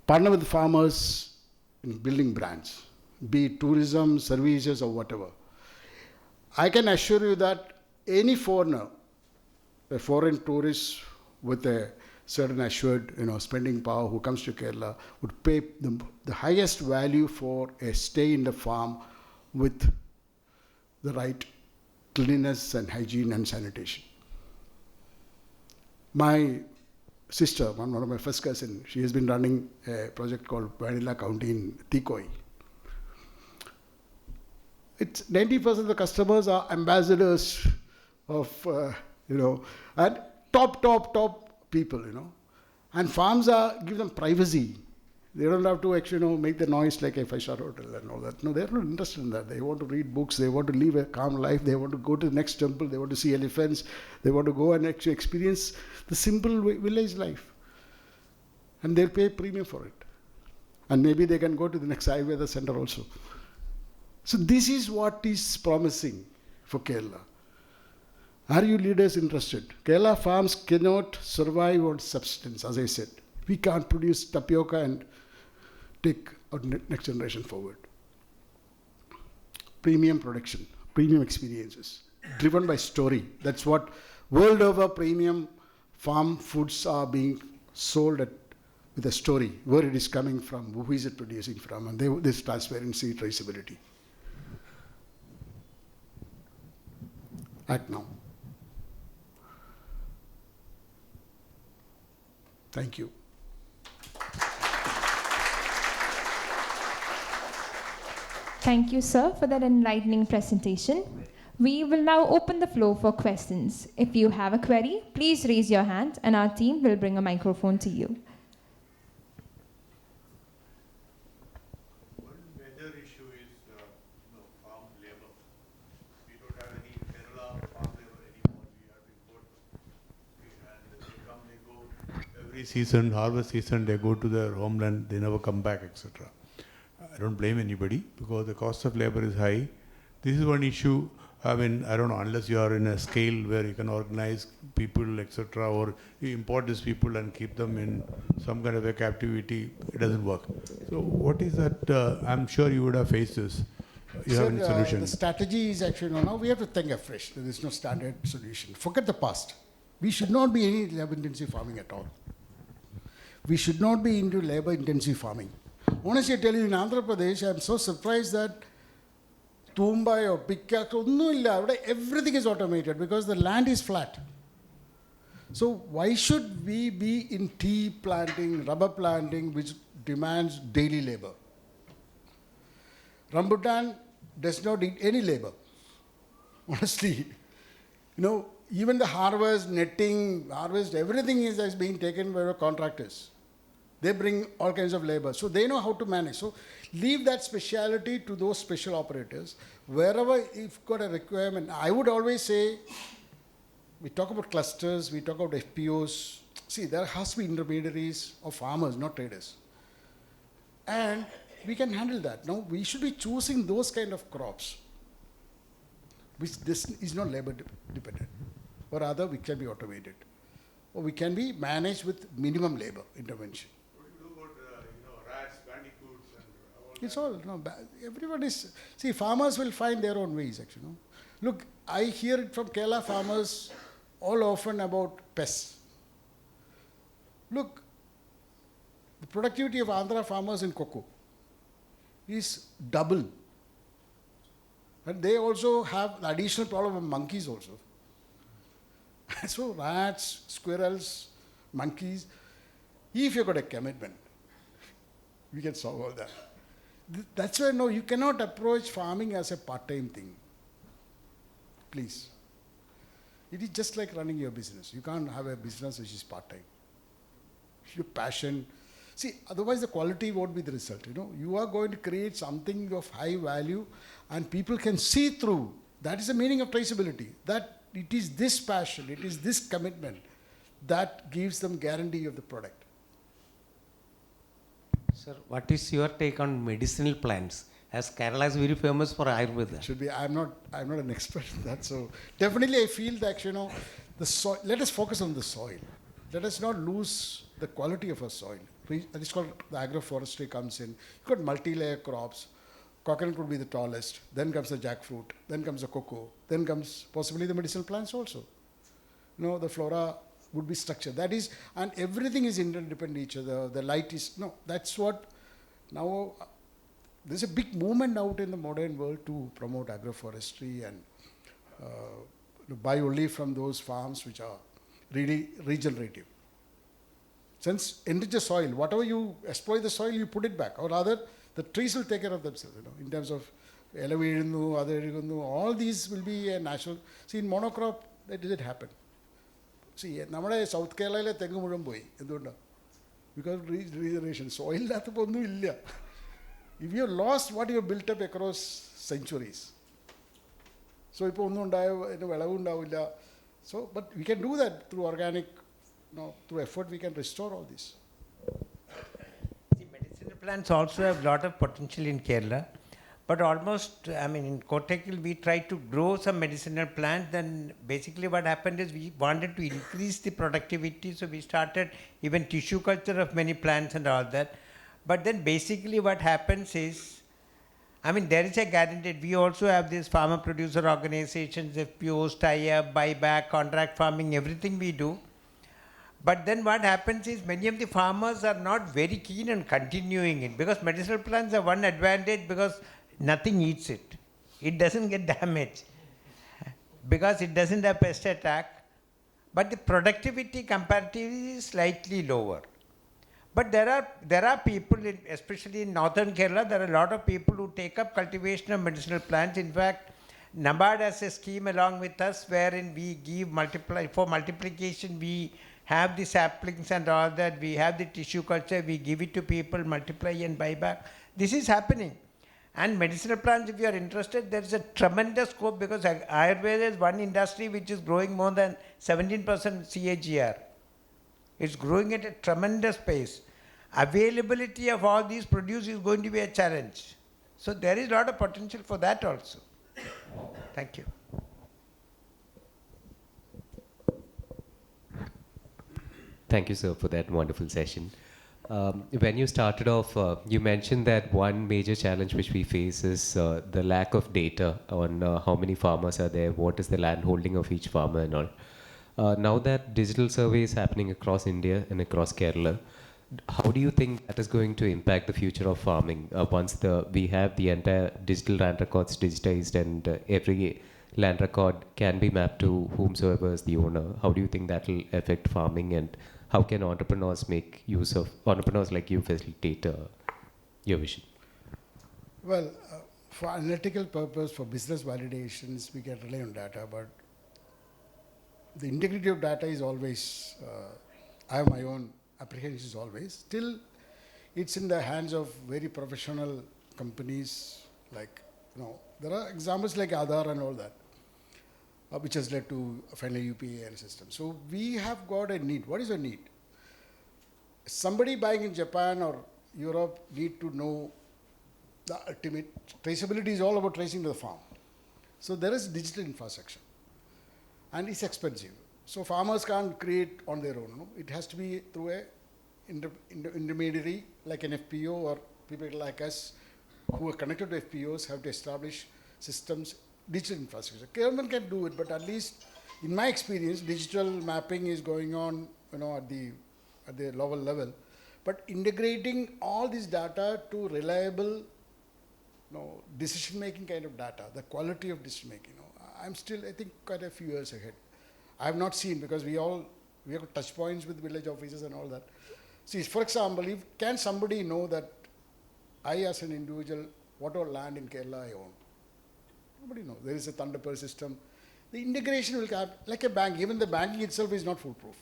S5: Partner with farmers in building brands, be it tourism, services, or whatever. I can assure you that any foreigner, a foreign tourist with a certain assured spending power who comes to Kerala would pay the highest value for a stay in the farm with the right cleanliness and hygiene and sanitation. My sister, one of my first cousin, she has been running a project called Vanilla County in Tikoi. It's 90% of the customers are ambassadors of, and top people, And farms give them privacy. They don't have to actually, make the noise like a 5-star hotel and all that. No, they're not interested in that. They want to read books. They want to live a calm life. They want to go to the next temple. They want to see elephants. They want to go and actually experience the simple village life. And they'll pay premium for it. And maybe they can go to the next Ayurveda center also. So this is what is promising for Kerala. Are you leaders interested? Kerala farms cannot survive on substance, as I said. We can't produce tapioca and take our next generation forward. Premium production, premium experiences, driven by story. That's what world over premium farm foods are being sold with a story, where it is coming from, who is it producing from, and this transparency, traceability. Act now. Thank you.
S1: Thank you, sir, for that enlightening presentation. We will now open the floor for questions. If you have a query, please raise your hand and our team will bring a microphone to you.
S6: One major issue is farm labor. We don't have any Kerala farm labor anymore. We have import. And they come, they go every season, harvest season, they go to their homeland, they never come back, etc. I don't blame anybody because the cost of labor is high. This is one issue. I mean, I don't know, unless you are in a scale where you can organize people, etc., or you import these people and keep them in some kind of a captivity, it doesn't work. So what is that? I'm sure you would have faced this. You have any solution?
S5: The strategy is actually, now we have to think afresh. There is no standard solution. Forget the past. We should not be any labor-intensive farming at all. We should not be into labor-intensive farming. Honestly, I tell you, in Andhra Pradesh, I'm so surprised that Tumbai or pickaxe, everything is automated because the land is flat. So why should we be in tea planting, rubber planting, which demands daily labor? Rambutan does not need any labor. Honestly, even the harvest, netting, everything is being taken by our contractors. They bring all kinds of labor. So they know how to manage. So leave that speciality to those special operators. Wherever you've got a requirement, I would always say, we talk about clusters, we talk about FPOs. See, there has to be intermediaries of farmers, not traders. And we can handle that. Now, we should be choosing those kind of crops, which this is not labor dependent. Or rather, we can be automated. Or we can be managed with minimum labor intervention.
S6: What do you do about, rats, bandicoots, and all
S5: It's all, everyone is, see, farmers will find their own ways, actually. Look, I hear it from Kerala farmers all often about pests. Look, the productivity of Andhra farmers in cocoa is double. And they also have the additional problem of monkeys also. So rats, squirrels, monkeys, if you've got a commitment, we can solve all that. That's why, no, you cannot approach farming as a part-time thing. Please. It is just like running your business. You can't have a business which is part-time. Your passion. See, otherwise the quality won't be the result. You are going to create something of high value and people can see through. That is the meaning of traceability. That it is this passion, it is this commitment that gives them guarantee of the product.
S7: Sir, what is your take on medicinal plants? As Kerala is very famous for Ayurveda.
S5: Should be. I'm not an expert in that. So definitely, I feel that the soil. Let us focus on the soil. Let us not lose the quality of our soil. That is called the agroforestry comes in. You've got multi-layer crops. Coconut could be the tallest. Then comes the jackfruit. Then comes the cocoa. Then comes possibly the medicinal plants also. The flora would be structured. That is, and everything is interdependent each other. The light is, that's what now, there's a big movement out in the modern world to promote agroforestry and buy only from those farms which are really regenerative. Since enrich the soil, whatever you exploit the soil, you put it back. Or rather, the trees will take care of themselves, in terms of all these will be a natural. See, in monocrop, that doesn't happen. See, in South Kerala, because of regeneration, soil illa. If you have lost what you have built up across centuries. So, but we can do that through organic, through effort, we can restore all this.
S4: See, medicinal plants also have a lot of potential in Kerala. But almost, in Kochi, we tried to grow some medicinal plants. Then basically what happened is we wanted to increase the productivity. So we started even tissue culture of many plants and all that. But then basically what happens is, there is a guarantee. We also have these farmer producer organizations, FPOs, tie-up, buyback, contract farming, everything we do. But then what happens is many of the farmers are not very keen on continuing it because medicinal plants have one advantage because nothing eats it. It doesn't get damaged because it doesn't have pest attack. But the productivity comparatively is slightly lower. But there are people, especially in northern Kerala, there are a lot of people who take up cultivation of medicinal plants. In fact, NABARD has a scheme along with us wherein we give for multiplication, we have the saplings and all that, we have the tissue culture, we give it to people, multiply and buy back. This is happening. And medicinal plants, if you are interested, there is a tremendous scope because Ayurveda is one industry which is growing more than 17% CAGR. It's growing at a tremendous pace. Availability of all these produce is going to be a challenge. So there is a lot of potential for that also. Thank you.
S8: Thank you, sir, for that wonderful session. When you started off, you mentioned that one major challenge which we face is the lack of data on how many farmers are there, what is the land holding of each farmer and all. Now that digital survey is happening across India and across Kerala, how do you think that is going to impact the future of farming once we have the entire digital land records digitized and every land record can be mapped to whomsoever is the owner? How do you think that will affect farming, and how can entrepreneurs like you facilitate your vision?
S5: Well, for analytical purpose, for business validations, we can rely on data, but the integrity of data is always, I have my own apprehensions always. Still, it's in the hands of very professional companies like, there are examples like Aadhaar and all that, which has led to final UPI and system. So we have got a need. What is a need? Somebody buying in Japan or Europe need to know the ultimate traceability is all about tracing to the farm. So there is digital infrastructure and it's expensive. So farmers can't create on their own. No? It has to be through a intermediary like an FPO or people like us who are connected to FPOs have to establish systems, digital infrastructure. Government can do it, but at least in my experience, digital mapping is going on, at the lower level. But integrating all this data to reliable, decision-making kind of data, the quality of decision-making, I'm still, I think, quite a few years ahead. I have not seen because we have touch points with village officers and all that. See, for example, can somebody know that I as an individual, what all land in Kerala I own? Nobody knows. There is a Thunderpearl system. The integration will come like a bank. Even the banking itself is not foolproof.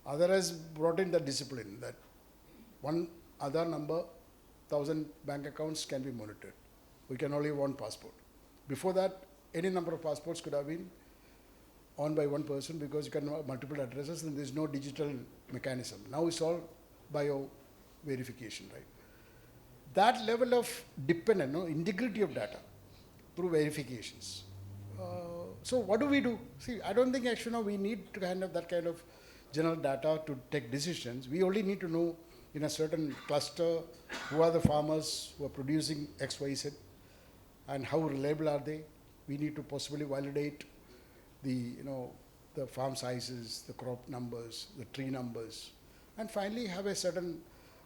S5: Aadhaar has brought in the discipline that one Aadhaar number, 1,000 bank accounts can be monitored. We can only have one passport. Before that, any number of passports could have been owned by one person because you can have multiple addresses and there is no digital mechanism. Now it's all bio verification, right? That level of integrity of data through verifications. So what do we do? See, I don't think actually we need to have that kind of general data to take decisions. We only need to know in a certain cluster who are the farmers who are producing X, Y, Z and how reliable are they. We need to possibly validate the farm sizes, the crop numbers, the tree numbers, and finally have a certain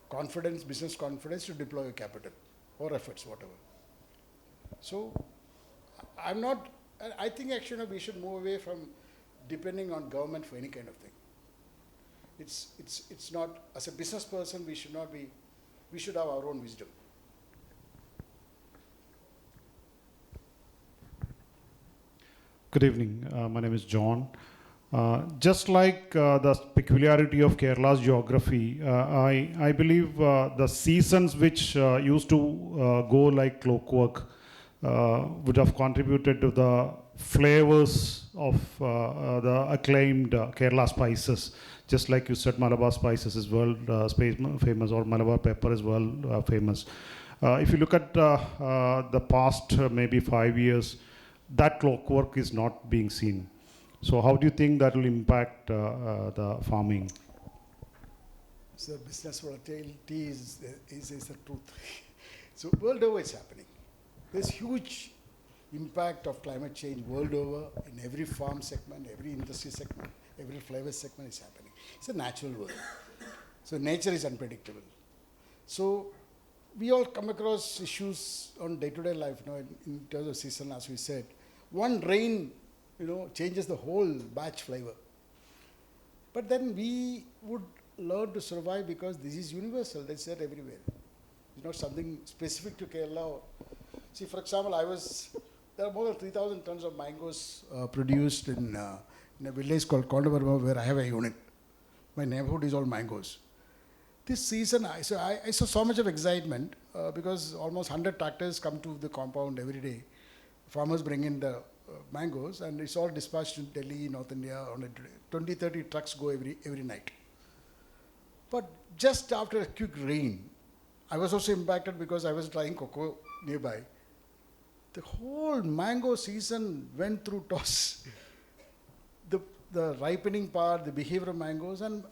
S5: confidence, business confidence to deploy a capital or efforts, whatever. So I think actually we should move away from depending on government for any kind of thing. It's not, as a business person, we should have our own wisdom.
S9: Good evening. My name is John. Just like the peculiarity of Kerala's geography, I believe the seasons which used to go like clockwork would have contributed to the flavors of the acclaimed Kerala spices. Just like you said, Malabar spices is world famous, or Malabar pepper is world famous. If you look at the past maybe 5 years, that clockwork is not being seen. So how do you think that will impact the farming?
S5: So business volatility is the truth. So world over it's happening. There's huge impact of climate change world over in every farm segment, every industry segment, every flavor segment is happening. It's a natural world. So nature is unpredictable. So we all come across issues on day-to-day life, in terms of season, as we said. One rain, changes the whole batch flavor. But then we would learn to survive because this is universal. That's there everywhere. It's not something specific to Kerala. See, for example, there are more than 3,000 tons of mangoes produced in a village called Kondavarma where I have a unit. My neighborhood is all mangoes. This season, I saw so much of excitement because almost 100 tractors come to the compound every day. Farmers bring in the mangoes and it's all dispatched in Delhi, North India. On 20, 30 trucks go every night. But just after a quick rain, I was also impacted because I was trying cocoa nearby. The whole mango season went through toss. The ripening part, the behavior of mangoes, and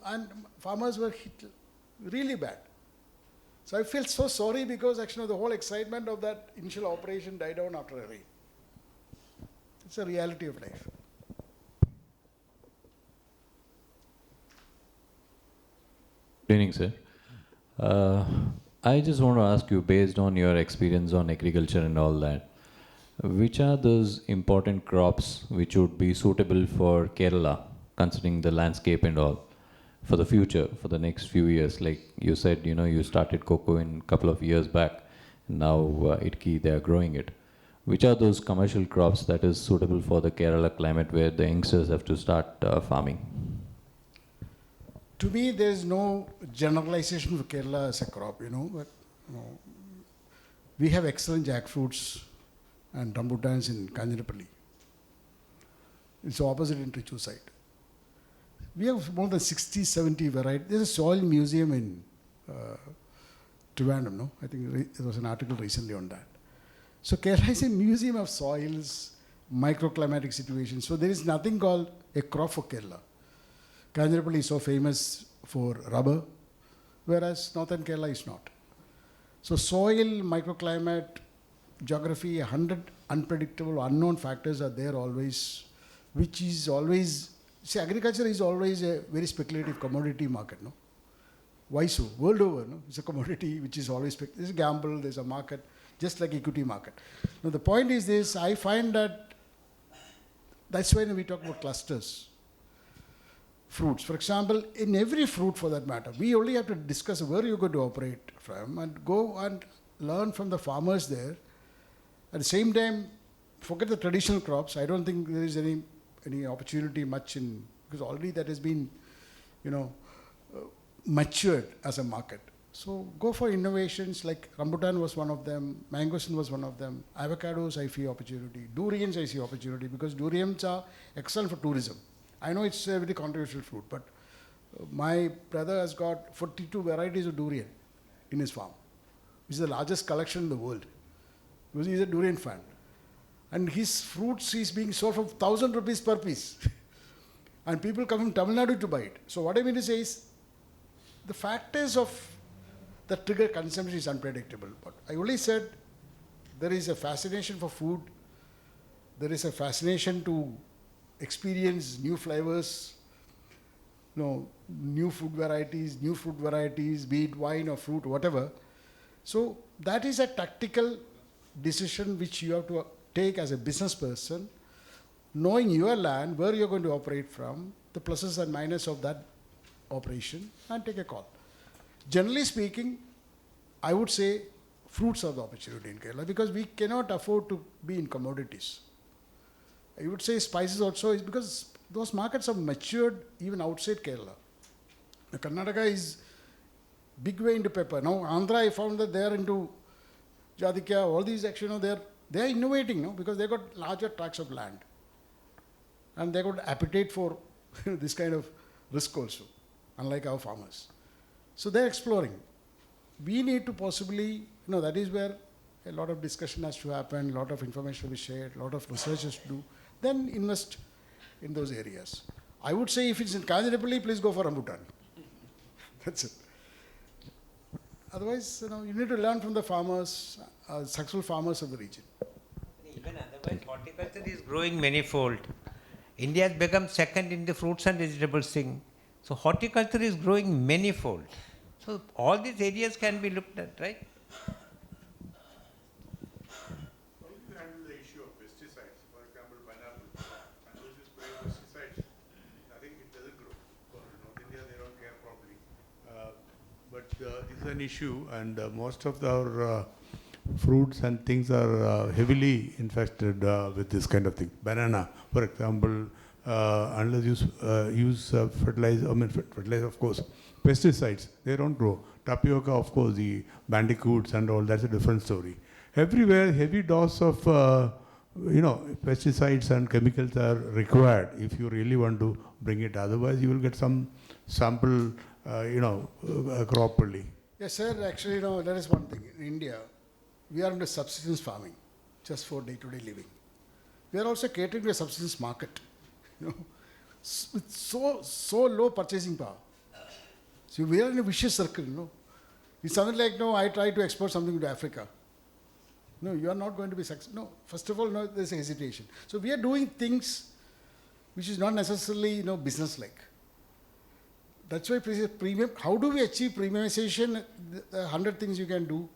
S5: farmers were hit really bad. So I felt so sorry because actually the whole excitement of that initial operation died down after a rain. It's a reality of life.
S10: Good evening, sir. I just want to ask you, based on your experience on agriculture and all that, which are those important crops which would be suitable for Kerala, considering the landscape and all, for the future, for the next few years? Like you said, you started cocoa in a couple of years back, and now Idki, they are growing it. Which are those commercial crops that is suitable for the Kerala climate where the youngsters have to start farming?
S5: To me, there is no generalization for Kerala as a crop, but we have excellent jackfruits and rambutans in Kanjanappally. It's opposite in Trichur side. We have more than 60, 70 varieties. There's a soil museum in Trivandrum, no? I think there was an article recently on that. So Kerala is a museum of soils, microclimatic situations. So there is nothing called a crop for Kerala. Kanjanappally is so famous for rubber, whereas northern Kerala is not. So soil, microclimate, geography, 100 unpredictable, unknown factors are there always, which is always, see, agriculture is always a very speculative commodity market, no? Why so? World over, no? It's a commodity which is always, there's a gamble, there's a market, just like equity market. Now the point is this, I find that's when we talk about clusters. Fruits. For example, in every fruit for that matter, we only have to discuss where you're going to operate from and go and learn from the farmers there. At the same time, forget the traditional crops. I don't think there is any opportunity much in, because already that has been, matured as a market. So go for innovations like rambutan was one of them, mangosteen was one of them, avocados I see opportunity, durians I see opportunity because durians are excellent for tourism. I know it's a very controversial fruit, but my brother has got 42 varieties of durian in his farm, which is the largest collection in the world, because he's a durian fan. And his fruits is being sold for 1,000 rupees per piece. And people come from Tamil Nadu to buy it. So what I mean to say is, the factors of that trigger consumption is unpredictable. But I only said there is a fascination for food, there is a fascination to experience new flavors, new food varieties, be it wine or fruit, whatever. So that is a tactical decision which you have to take as a business person, knowing your land, where you're going to operate from, the pluses and minuses of that operation, and take a call. Generally speaking, I would say fruits are the opportunity in Kerala because we cannot afford to be in commodities. I would say spices also is because those markets have matured even outside Kerala. The Karnataka is big way into pepper. Now Andhra, I found that they are into Jadikya, all these actually, they are innovating, because they got larger tracts of land. And they got appetite for this kind of risk also, unlike our farmers. So they're exploring. We need to possibly, that is where a lot of discussion has to happen, a lot of information will be shared, a lot of research has to do. Then invest in those areas. I would say if it's in Kanjanappally, please go for rambutan. That's it. Otherwise, you need to learn from the farmers, successful farmers of the region.
S4: Even otherwise, horticulture is growing manifold. India has become second in the fruits and vegetables thing. So horticulture is growing manifold. So all these areas can be looked at, right?
S6: How do you handle the issue of pesticides? For example, pineapple. And those who spray pesticides, I think it doesn't grow. For North India, they don't care properly. But this is an issue, and most of our fruits and things are heavily infested with this kind of thing. Banana, for example, unless you use fertilizer, of course, pesticides, they don't grow. Tapioca, of course, the bandicoots and all, that's a different story. Everywhere, heavy dose of, pesticides and chemicals are required if you really want to bring it. Otherwise, you will get some sample, crop only.
S5: Yes, sir. Actually, there is one thing. In India, we are into subsistence farming, just for day-to-day living. We are also catering to a subsistence market, with so low purchasing power. So we are in a vicious circle, It's something like, I try to export something to Africa. No, you are not going to be successful. No, first of all, there's a hesitation. So we are doing things which is not necessarily, business-like. That's why premium. How do we achieve premiumization? The 100 things you can do.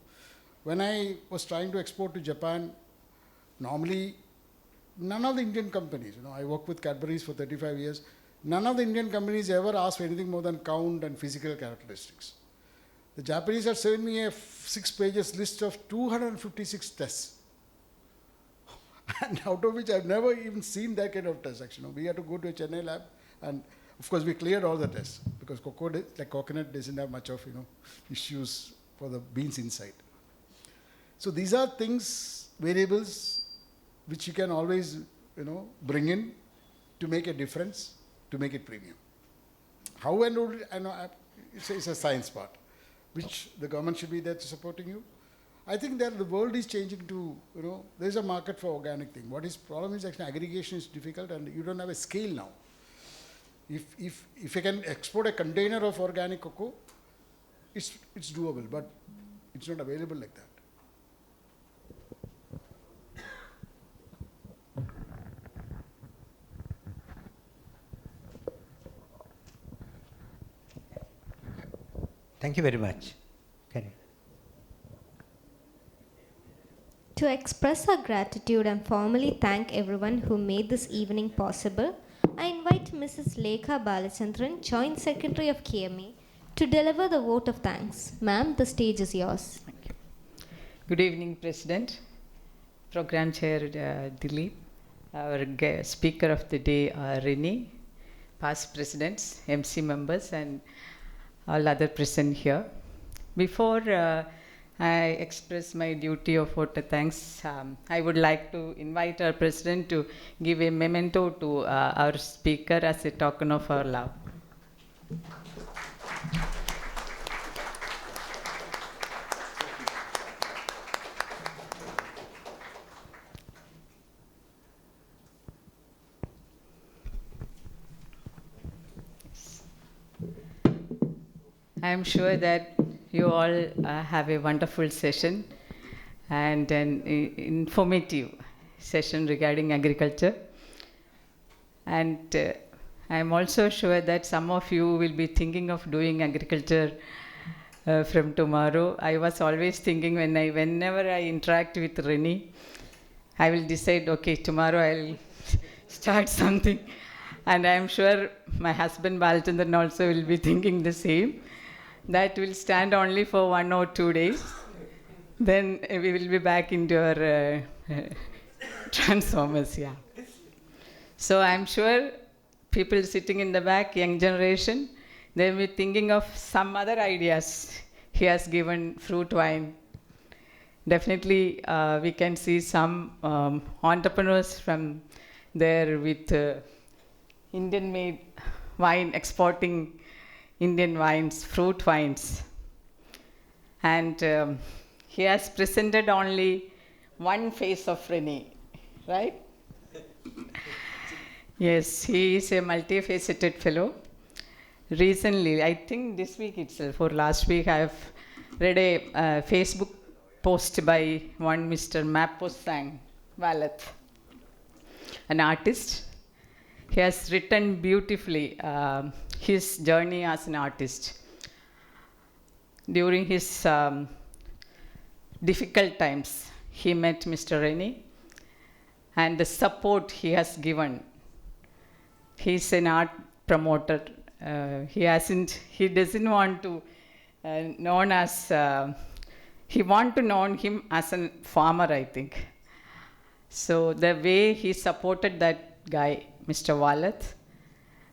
S5: When I was trying to export to Japan, normally none of the Indian companies, I worked with Cadbury's for 35 years, none of the Indian companies ever asked for anything more than count and physical characteristics. The Japanese have sent me a 6-page list of 256 tests. And out of which I've never even seen that kind of test, actually. We had to go to a Chennai lab, and of course we cleared all the tests. because like coconut doesn't have much of issues for the beans inside. So these are things, variables, which you can always bring in to make a difference, to make it premium. How and all, it's a science part, which the government should be there to supporting you. I think that the world is changing to, there's a market for organic thing. What is problem is actually aggregation is difficult and you don't have a scale now. If you can export a container of organic cocoa, it's doable, but it's not available like that.
S4: Thank you very much. Okay.
S3: To express our gratitude and formally thank everyone who made this evening possible, I invite Mrs. Lekha Balachandran, Joint Secretary of KMA, to deliver the vote of thanks. Ma'am, the stage is yours.
S11: Thank you. Good evening, President, Program Chair Dilip, our Speaker of the Day, Renny, past presidents, MC members, and all other present here. Before I express my duty of vote of thanks, I would like to invite our President to give a memento to our Speaker as a token of our love. I am sure that you all have a wonderful session and an informative session regarding agriculture. And I am also sure that some of you will be thinking of doing agriculture from tomorrow. I was always thinking whenever I interact with Renny, I will decide, okay, tomorrow I'll start something. And I am sure my husband Balachandran also will be thinking the same. That will stand only for 1 or 2 days. Then we will be back into our transformers, yeah. So I'm sure people sitting in the back, young generation, they will be thinking of some other ideas. He has given fruit wine. Definitely we can see some entrepreneurs from there with Indian-made wine, exporting Indian wines, fruit wines. And he has presented only one face of Renny, right? Yes, he is a multifaceted fellow. Recently, I think this week itself or last week, I have read a Facebook post by one Mr. Maposang Valath, an artist. He has written beautifully his journey as an artist. During his difficult times, he met Mr. Renny, and the support he has given. He's an art promoter. He doesn't want to known as. He want to know him as a farmer, I think. So the way he supported that guy, Mr. Valath,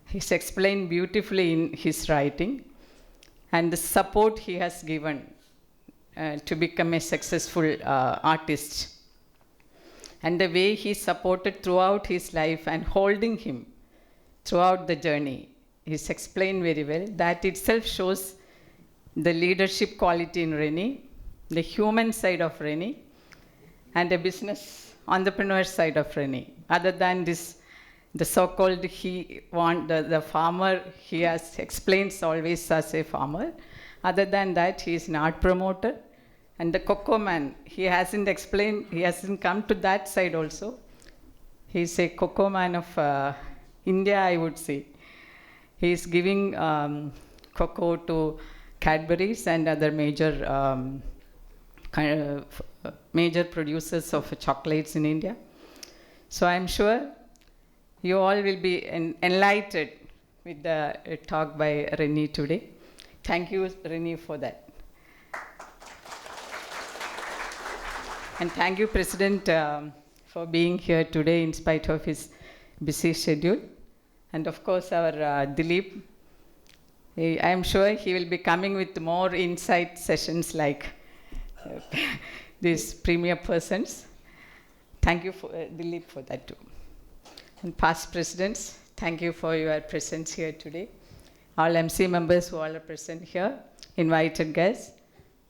S11: he's explained beautifully in his writing, and the support he has given to become a successful artist, and the way he supported throughout his life and holding him throughout the journey. He's explained very well. That itself shows the leadership quality in Renny, the human side of Renny, and the business entrepreneur side of Renny. Other than this, the so-called the farmer, he has explains always as a farmer. Other than that, he is an art promoter. And the cocoa man, he hasn't explained, he hasn't come to that side also. He's a cocoa man of India, I would say. He is giving cocoa to Cadbury's and other major major producers of chocolates in India. So I'm sure you all will be enlightened with the talk by Renny today. Thank you, Renny, for that. And thank you, President, for being here today in spite of his busy schedule. And of course, our Dilip, I am sure he will be coming with more insight sessions like these premier persons. Thank you, for Dilip, for that too. And past presidents, thank you for your presence here today. All MC members who all are present here, invited guests,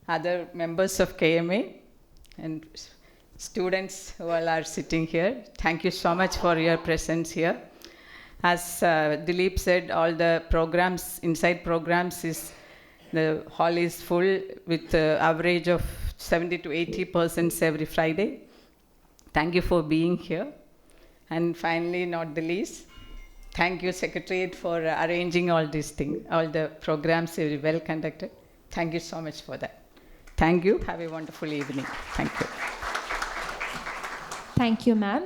S11: other members of KMA, and students who all are sitting here. Thank you so much for your presence here. As Dilip said, all the programs, inside programs, the hall is full with average of 70 to 80% every Friday. Thank you for being here. And finally, not the least, thank you, Secretariat, for arranging all these things, all the programs very well conducted. Thank you so much for that. Thank you. Have a wonderful evening. Thank you.
S1: Thank you, ma'am.